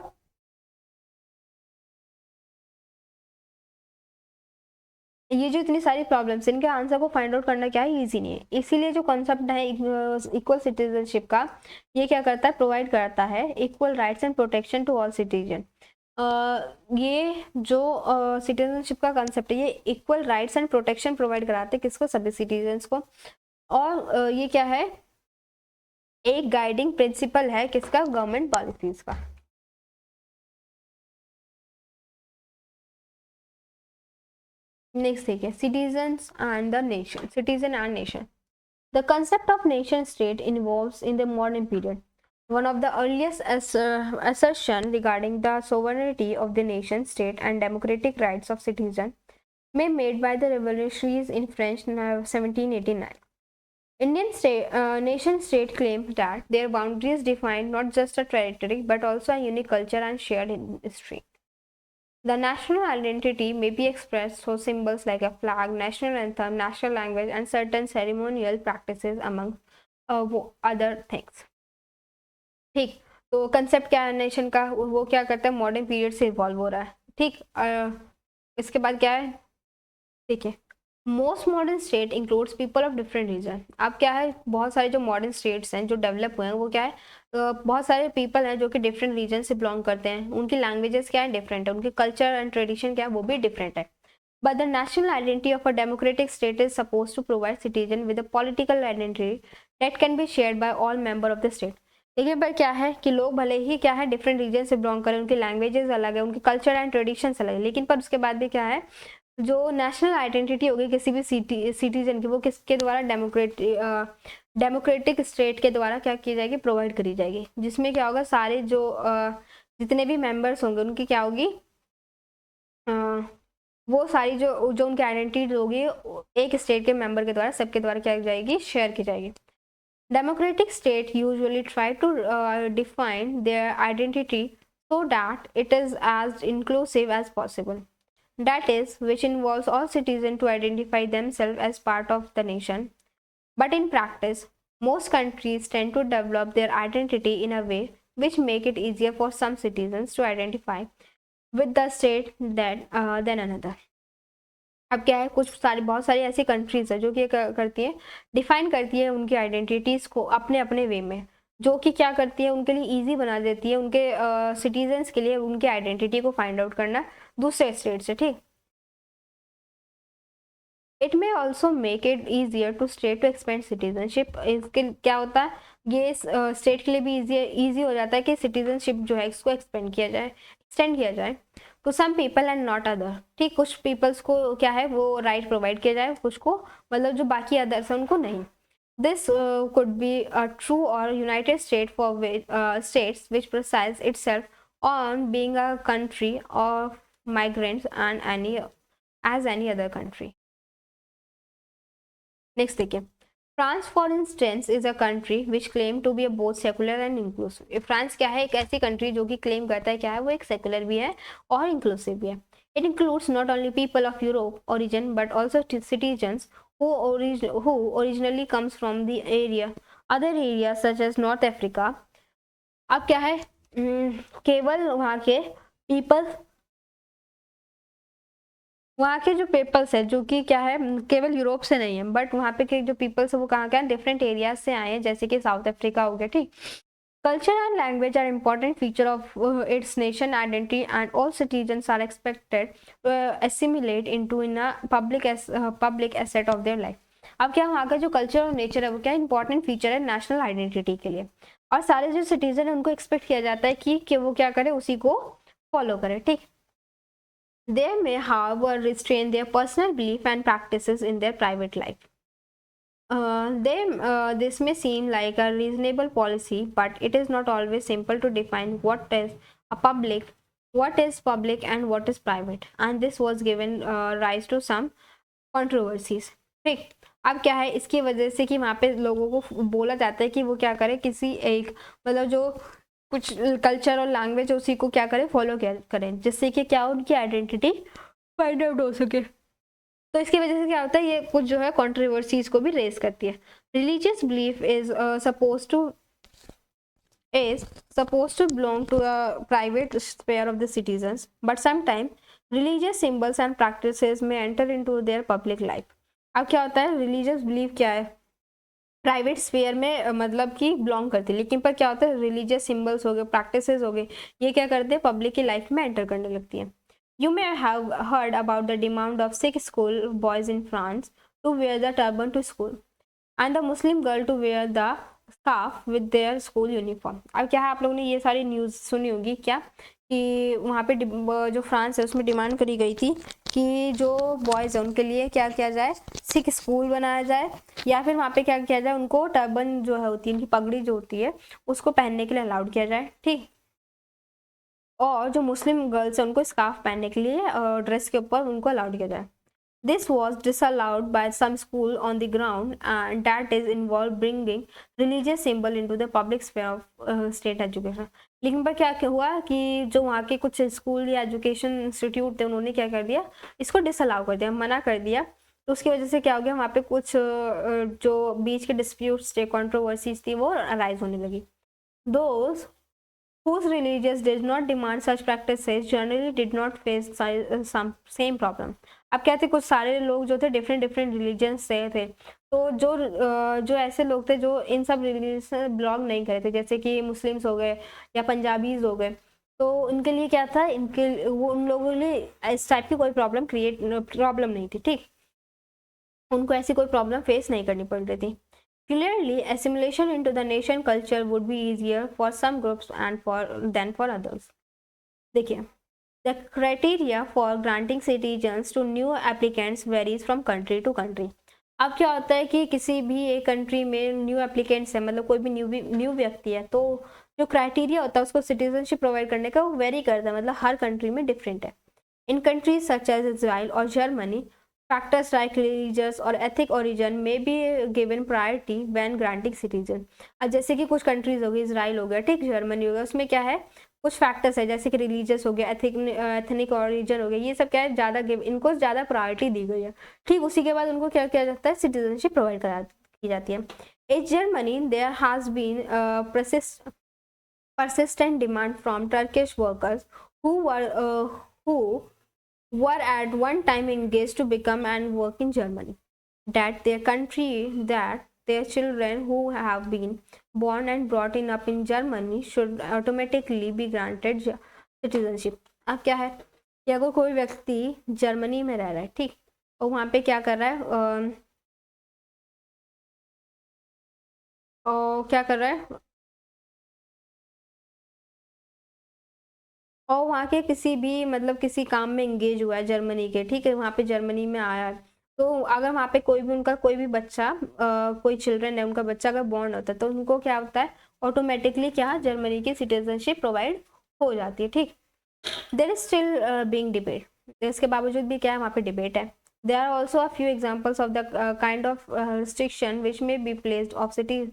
Speaker 1: ये जो इतनी सारी प्रॉब्लम्स इनके आंसर को फाइंड आउट करना क्या है, इजी नहीं है। इसीलिए जो कॉन्सेप्ट है इक्वल सिटीजनशिप का, ये क्या करता है, प्रोवाइड करता है equal rights and protection to all citizen. ये जो सिटीजनशिप का कॉन्सेप्ट है ये equal rights and protection provide कराते हैं किसको, सभी सिटीजन्स को। और ये क्या है, एक गाइडिंग प्रिंसिपल है किसका, गवर्नमेंट पॉलिसीज का। नेक्स्ट देखिए, citizens and the nation, citizen and nation. The concept of nation state evolves in the modern period. One of the earliest assertion regarding the sovereignty of the nation state and democratic rights of citizens may made by the revolutionaries in French 1789. Indian nation state claimed that their boundaries defined not just a territory but also a unique culture and shared history. The national identity may be expressed through symbols like a flag, national anthem, national language, and certain ceremonial practices among other things. ठीक, तो concept क्या है nation का, वो क्या करता है, modern period से इवॉल्व हो रहा है। ठीक, इसके बाद क्या है, देखिए, most modern state includes people of different region. अब क्या है, बहुत सारे जो मॉडर्न स्टेट्स हैं जो डेवलप हुए हैं वो क्या है, बहुत सारे पीपल हैं जो कि डिफरेंट रीजन से बिलोंग करते हैं, उनकी लैंग्वेजेस क्या है, डिफरेंट है, उनके कल्चर एंड ट्रेडिशन क्या है वो भी डिफरेंट है। But the national identity of a democratic state is supposed to provide citizens with a political identity that can be shared by all members of the state. लेकिन पर क्या है कि लोग भले ही क्या है डिफरेंट रीजन से बिलोंग करें, उनकी लैंग्वेजेस अलग है, उनके कल्चर एंड ट्रेडिशंस अलग है, लेकिन पर उसके बाद भी क्या है, जो नेशनल आइडेंटिटी होगी किसी भी सिटीजन की वो किसके द्वारा, डेमोक्रेटिक स्टेट के द्वारा क्या की जाएगी, प्रोवाइड करी जाएगी, जिसमें क्या होगा, सारे जो जितने भी मेंबर्स होंगे उनकी क्या होगी, वो सारी जो उनकी आइडेंटिटी होगी एक स्टेट के मेंबर के द्वारा सबके द्वारा क्या की जाएगी, शेयर की जाएगी। Democratic state usually try to define their identity so that it is as inclusive as possible. That is, which involves all citizens to identify themselves as part of the nation. But in practice, most countries tend to develop their identity in a way which make it easier for some citizens to identify with the state than another. अब क्या है, बहुत सारी ऐसी countries है जो कि करती है, डिफाइन करती है उनकी आइडेंटिटीज को अपने अपने वे में, जो कि क्या करती है, उनके लिए इजी बना देती है उनके सिटीजन्स के लिए उनकी आइडेंटिटी को फाइंड आउट करना दूसरे स्टेट से। ठीक, it may also make it easier to state to expand citizenship. इसके क्या होता है, ये स्टेट के लिए भी इजी हो जाता है कि सिटीजनशिप जो है इसको एक्सटेंड किया जाए to some people and not other. ठीक, कुछ पीपल्स को क्या है वो राइट प्रोवाइड किया जाए, कुछ को मतलब जो बाकी अदर्स हैं उनको नहीं। This could be a true और United State for states which prides itself on being a country of migrants and any other country. Next देखिए, France for instance is a country which claim to be both secular and inclusive. France क्या है, एक ऐसी country जो कि claim करता है क्या है, वो एक सेकुलर भी है और इंक्लूसिव भी है। It includes not only people of Europe origin but also citizens who originally comes from the other areas such as North Africa। अब क्या है, केवल वहाँ के पीपल, वहाँ के जो पीपल्स है जो कि क्या है केवल यूरोप से नहीं है, बट वहाँ पे के जो पीपल्स है वो कहाँ क्या डिफरेंट एरियाज से आए हैं, जैसे कि साउथ अफ्रीका हो गया। ठीक, culture and language are important feature of its nation identity and all citizens are expected to assimilate into in a public asset of their life. अब क्या वहाँ का जो कल्चर और नेचर है वो क्या इंपॉर्टेंट फीचर है नेशनल आइडेंटिटी के लिए, और सारे जो सिटीजन है उनको एक्सपेक्ट किया जाता है कि वो क्या करे, उसी को फॉलो करे। ठीक, they may, however, restrain their personal belief and practices in their private life. This may seem like a reasonable policy, but it is not always simple to define what is public and what is private, and this was given rise to some controversies. ठीक, अब क्या है इसकी वजह से कि वहाँ पे लोगों को बोला जाता है कि वो क्या करे, किसी एक मतलब जो कुछ कल्चर और लैंग्वेज उसी को क्या करें, फॉलो करें, जिससे कि क्या उनकी आइडेंटिटी फाइंड आउट हो सके। तो इसकी वजह से क्या होता है, ये कुछ जो है कंट्रोवर्सीज को भी रेज करती है। Religious belief is supposed to belong to a private sphere of the citizens, but sometimes religious symbols and practices may enter into their public life। अब क्या होता है, रिलीजियस बिलीफ क्या है, प्राइवेट स्फीयर में मतलब कि बिलोंग करती है, लेकिन पर क्या होता है रिलीजियस सिंबल्स हो गए, प्रैक्टिसेस हो गए, ये क्या करते हैं पब्लिक की लाइफ में एंटर करने लगती है। You may have heard about the demand of Sikh school boys in France to wear the turban to school and the Muslim girl to wear the scarf with their school uniform. अब क्या है, आप लोगों ने ये सारी न्यूज़ सुनी होगी क्या कि वहाँ पे जो फ्रांस है उसमें डिमांड करी गई थी कि जो बॉयज़ है उनके लिए क्या किया जाए, सिख स्कूल बनाया जाए, या फिर वहाँ पे क्या किया जाए, उनको टर्बन जो है होती है, उनकी पगड़ी जो होती है उसको पहनने के लिए अलाउड किया जाए। ठीक, और जो मुस्लिम गर्ल्स है उनको स्कार्फ पहनने के लिए ड्रेस के ऊपर उनको अलाउड किया जाए। This was disallowed by some school on the ground and that is involved bringing religious symbol into the public sphere of state education। लेकिन पर क्या हुआ कि जो वहाँ के कुछ स्कूल या एजुकेशन इंस्टीट्यूट थे उन्होंने क्या कर दिया, इसको डिसअलाउ कर दिया, मना कर दिया। तो उसकी वजह से क्या हो गया, वहाँ पे कुछ जो बीच के डिस्प्यूट्स थे, कंट्रोवर्सीज थी, वो अराइज होने लगी। Those whose religious did not demand such practices generally did not face some same problem। अब क्या थे, कुछ सारे लोग जो थे डिफरेंट रिलीजन से थे, तो जो ऐसे लोग थे जो इन सब रिलीजन से बिलोंग नहीं करे थे, जैसे कि मुस्लिम्स हो गए या पंजाबीज हो गए, तो उनके लिए क्या था, उन लोगों के लिए इस टाइप की कोई प्रॉब्लम नहीं थी। ठीक, उनको ऐसी कोई प्रॉब्लम फेस नहीं करनी पड़ रही थी। Clearly, assimilation into the nation culture would be easier for some groups and than for others। देखिए, the criteria for granting citizens to new applicants varies from country to country। अब क्या होता है कि किसी भी एक कंट्री में न्यू एप्लीकेंट्स है, मतलब कोई भी न्यू व्यक्ति है, तो जो क्राइटेरिया होता है उसको सिटीजनशिप प्रोवाइड करने का वो वेरी करता है, मतलब हर कंट्री में डिफरेंट है। इन कंट्रीज सच एज इजराइल और Germany factors like religious or ethnic origin may be given priority when granting citizen। अब जैसे कि कुछ कंट्रीज हो गई, इसराइल हो गया, ठीक, जर्मनी हो गया, उसमें क्या है कुछ फैक्टर्स है जैसे कि रिलीजियस हो गया, एथनिक ओरिजिन हो गया, ये सब क्या है ज़्यादा इनको ज़्यादा प्रायोरिटी दी गई है। ठीक, उसी के बाद उनको क्या किया जाता है, सिटीजनशिप प्रोवाइड की जाती है। In Germany there has been persistent demand from Turkish workers who were at one time engaged to become and work in Germany, that their children who have been born and brought up in Germany should automatically be granted citizenship। अब क्या है कि अगर कोई व्यक्ति Germany में रह रहा है, ठीक, और वहाँ पे क्या कर रहा है, और क्या कर रहा है, और वहाँ के किसी भी मतलब किसी काम में एंगेज हुआ है जर्मनी के, ठीक है, वहाँ पे जर्मनी में आया है, तो अगर वहाँ पे कोई भी उनका कोई भी बच्चा कोई चिल्ड्रन है, उनका बच्चा अगर बॉर्न होता है तो उनको क्या होता है, ऑटोमेटिकली क्या जर्मनी की सिटीजनशिप प्रोवाइड हो जाती है, ठीक। There is still being debate, इसके बावजूद भी क्या है वहाँ पे डिबेट है। There are also a few examples of the kind of restriction which may be placed of city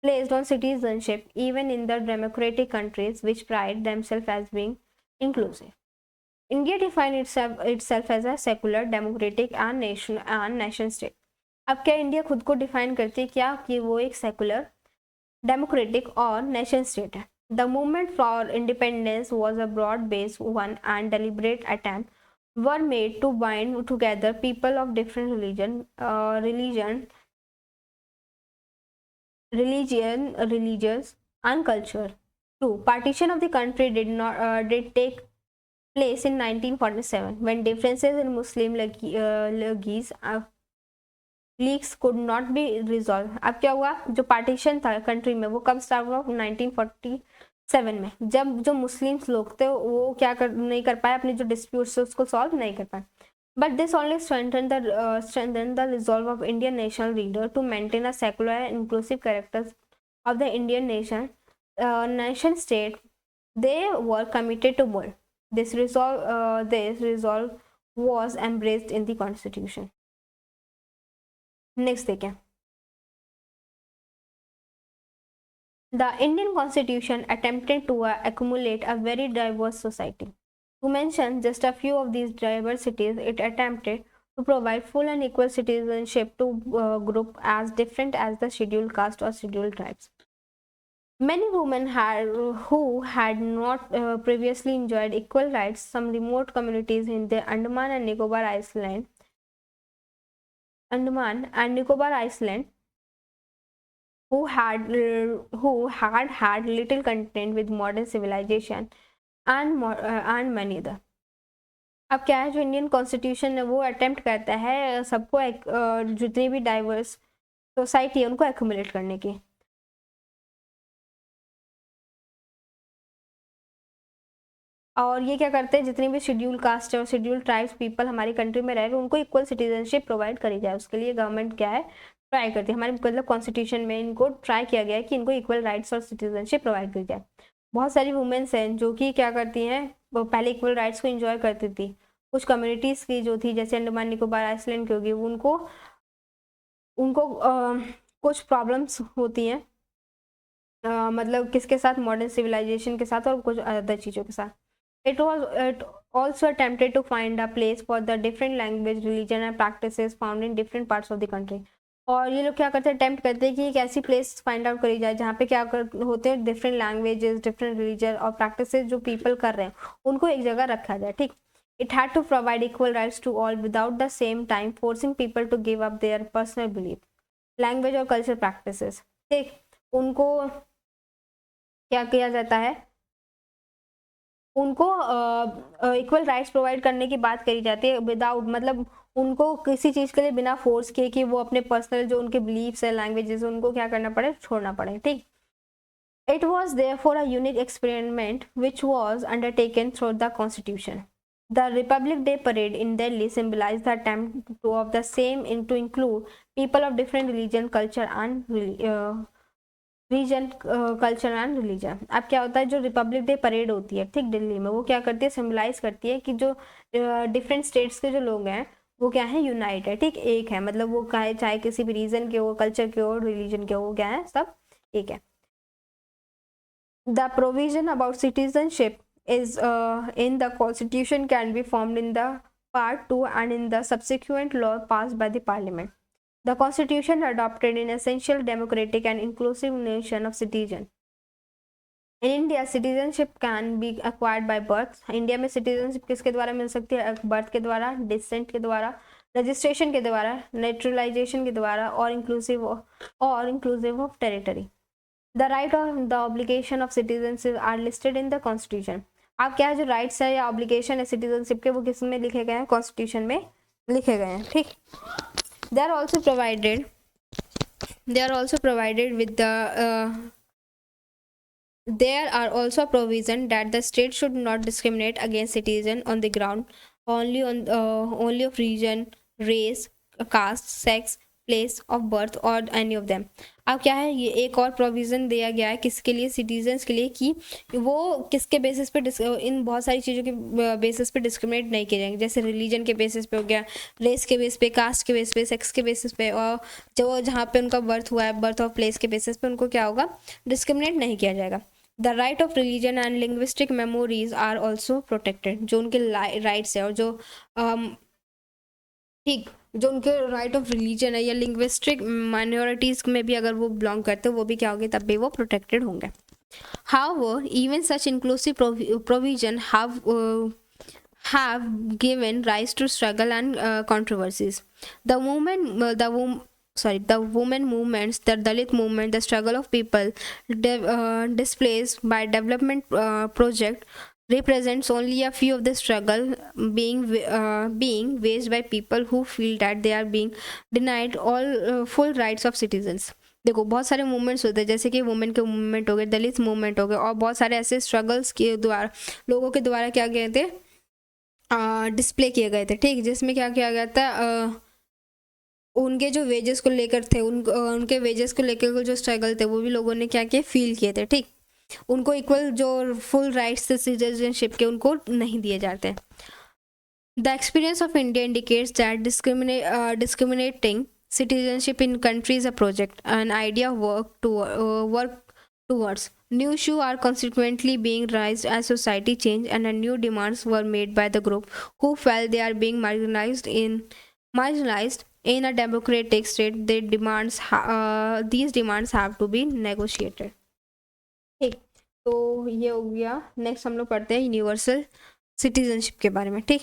Speaker 1: placed on citizenship even in the democratic countries which pride themselves as being inclusive. India defines itself as a secular, democratic and nation state. अब क्या India खुद को define करती है क्या कि वो एक सेकुलर, डेमोक्रेटिक और नेशन स्टेट है। The movement for independence was a broad based one and deliberate attempt were made to bind together people of different religions and culture. Two, partition of the country did take place in 1947 when differences in Muslim leagues could not be resolved. अब क्या हुआ, जो partition था country में वो कब start हुआ, 1947 में, जब जो मुस्लिम्स लोग थे वो क्या नहीं कर पाए, अपने जो डिस्प्यूट्स उसको सॉल्व नहीं कर पाए। But this only strengthened the resolve of Indian national leader to maintain a secular and inclusive character of the Indian nation state. They were committed to bold. This resolve was embraced in the constitution. Next देखें, the Indian constitution attempted to accumulate a very diverse society. To mention just a few of these diversities, it attempted to provide full and equal citizenship to groups as different as the scheduled caste or scheduled tribes. Many women who had not previously enjoyed equal rights. Some remote communities in the Andaman and Nicobar Island, who had little contact with modern civilization and many other. अब क्या है, जो Indian constitution है वो attempt करता है सबको जितनी भी डाइवर्स सोसाइटी है उनको एक्यूमुलेट करने की। और ये क्या करते हैं, जितनी भी शेड्यूल कास्ट और शेड्यूल ट्राइब्स पीपल हमारी कंट्री में रह रहे हैं उनको इक्वल सिटीजनशिप प्रोवाइड करी जाए, उसके लिए गवर्नमेंट क्या है ट्राई करती है, हमारे मतलब कॉन्स्टिट्यूशन में इनको ट्राई किया गया है कि इनको इक्वल राइट्स और सिटीजनशिप प्रोवाइड करी जाए। बहुत सारी वुमेन्स हैं जो कि क्या करती हैं, वो पहले इक्वल राइट्स को इंजॉय करती थी, कुछ कम्युनिटीज़ की जो थी जैसे अंडमान निकोबार आइसलैंड की होगी उनको उनको कुछ प्रॉब्लम्स होती हैं, मतलब किसके साथ, मॉडर्न सिविलाइजेशन के साथ और कुछ अदर चीज़ों के साथ। It also attempted to find a place for the different language, religion and practices found in different parts of the country. और ये लोग क्या करते हैं, अटेम्प्ट करते हैं कि एक ऐसी प्लेस फाइंड आउट करी जाए जहाँ पे क्या होते हैं, डिफरेंट लैंग्वेजेस, डिफरेंट रिलीजन और प्रैक्टिसेस जो पीपल कर रहे हैं उनको एक जगह रखा जाए, ठीक। It had to provide equal rights to all without the same time forcing people to give up their personal belief, language और कल्चर प्रैक्टिसेस, ठीक। उनको क्या किया जाता है, उनको इक्वल राइट्स प्रोवाइड करने की बात करी जाती है विदाउट, मतलब उनको किसी चीज़ के लिए बिना फोर्स किए कि वो अपने पर्सनल जो उनके बिलीफ्स है, लैंग्वेजेस, उनको क्या करना पड़े, छोड़ना पड़े, ठीक। It was therefore a unique experiment which was undertaken through the constitution. The Republic Day parade in Delhi symbolized the attempt of the same to include people of different religion, culture and culture and religion. अब क्या होता है, जो Republic day parade होती है, ठीक, दिल्ली में, वो क्या करती है, सिम्बलाइज करती है कि जो डिफरेंट स्टेट्स के जो लोग हैं वो क्या है, यूनाइट है, ठीक, एक है, मतलब वो चाहे किसी भी रीजन के हो, कल्चर के हो, रिलीजन के हो, क्या है, सब एक है। The provision about citizenship is in the constitution can be formed in the part 2 and in the subsequent law passed by the parliament. The constitution adopted an essential democratic and inclusive nation of citizens. In India, citizenship can be acquired by birth. India में citizenship किसके द्वारा मिल सकती है, birth के द्वारा, descent के द्वारा, registration के द्वारा, naturalization के द्वारा और inclusive of territory. The right or the obligation of citizens are listed in the constitution. आप क्या है, जो राइट्स है या ऑब्लिगेशन है सिटीजनशिप के, वो किस में लिखे गए हैं, कॉन्स्टिट्यूशन में लिखे गए हैं, ठीक। They are also provided They are also provided with the there are also provision that the state should not discriminate against citizen on the ground only of region, race, caste, sex, place of birth और any of them. अब क्या है, ये एक और provision दिया गया है किसके लिए, सिटीजन्स के लिए, कि वो किसके बेसिस पे इन बहुत सारी चीज़ों के बेसिस पे डिस्क्रिमिनेट नहीं किए जाएंगे, जैसे रिलीजन के बेसिस पे हो गया, रेस के बेस पे, कास्ट के बेस पे, सेक्स के बेसिस पे, और जो जहाँ पे उनका बर्थ हुआ है, बर्थ ऑफ प्लेस के बेसिस पे उनको क्या होगा, डिस्क्रिमिनेट नहीं किया जाएगा। The right of religion and linguistic memories are also protected, जो उनके राइट्स है और जो ठीक जो उनके राइट ऑफ रिलीजन है या लिंग्विस्टिक माइनॉरिटीज में भी अगर वो बिलोंग करते हैं वो भी क्या होंगे, तब भी वो प्रोटेक्टेड होंगे। However even such inclusive provision have given rise to struggle and controversies. The women movements, the Dalit movement, the struggle of people displaced by development project represents only a few of the struggle being waged by people who feel that they are being denied all full rights of citizens. देखो बहुत सारे movements होते हैं, जैसे कि women के movement हो गए, दलित मूवमेंट हो गए, और बहुत सारे ऐसे स्ट्रगल्स के द्वारा लोगों के द्वारा क्या गए थे, डिस्प्ले किए गए थे, ठीक, जिसमें क्या किया गया था, उनके जो वेजेस को लेकर थे, उनके वेजेस को लेकर जो स्ट्रगल थे वो भी लोगों ने क्या किया, फील किए थे, ठीक, उनको इक्वल जो फुल राइट्स थे सिटीजनशिप के उनको नहीं दिए जाते। The experience of India indicates that discriminating citizenship in country is a project, an idea work towards. New issues are consequently being raised as society change, and new demands were made by the group who felt they are being marginalized in a democratic state. These demands have to be negotiated. ठीक, तो ये हो गया। Next हम लोग पढ़ते हैं universal citizenship के बारे में, ठीक।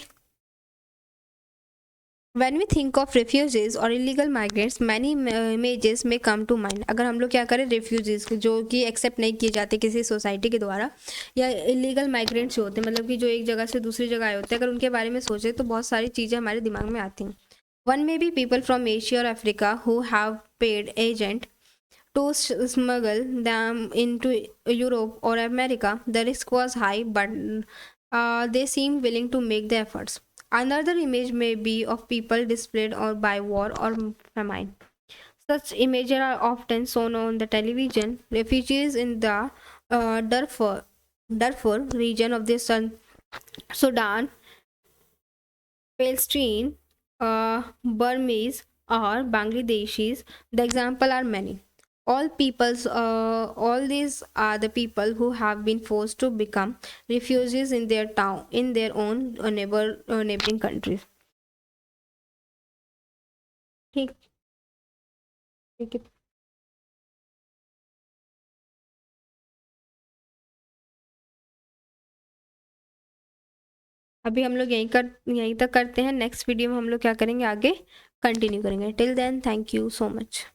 Speaker 1: When we think of refugees or illegal migrants, many images may come to mind. अगर हम लोग क्या करें, refugees जो कि एक्सेप्ट नहीं किए जाते किसी सोसाइटी के द्वारा, या illegal migrants जो होते हैं, मतलब कि जो एक जगह से दूसरी जगह आए होते हैं, अगर उनके बारे में सोचे तो बहुत सारी चीज़ें हमारे दिमाग में आती हैं। One may be people from Asia or Africa who have paid agent to smuggle them into Europe or America. The risk was high, but they seem willing to make the efforts. Another image may be of people displaced or by war or famine. Such images are often shown on the television. Refugees in the Darfur region of the Sudan, Palestine, Burmese, or Bangladeshis. The examples are many. All these are the people who have been forced to become refugees in their own neighboring countries. ठीक, ठीक है। अभी हम लोग यहीं तक करते हैं। नेक्स्ट वीडियो में हम लोग क्या करेंगे, आगे कंटिन्यू करेंगे। Till then, thank you so much.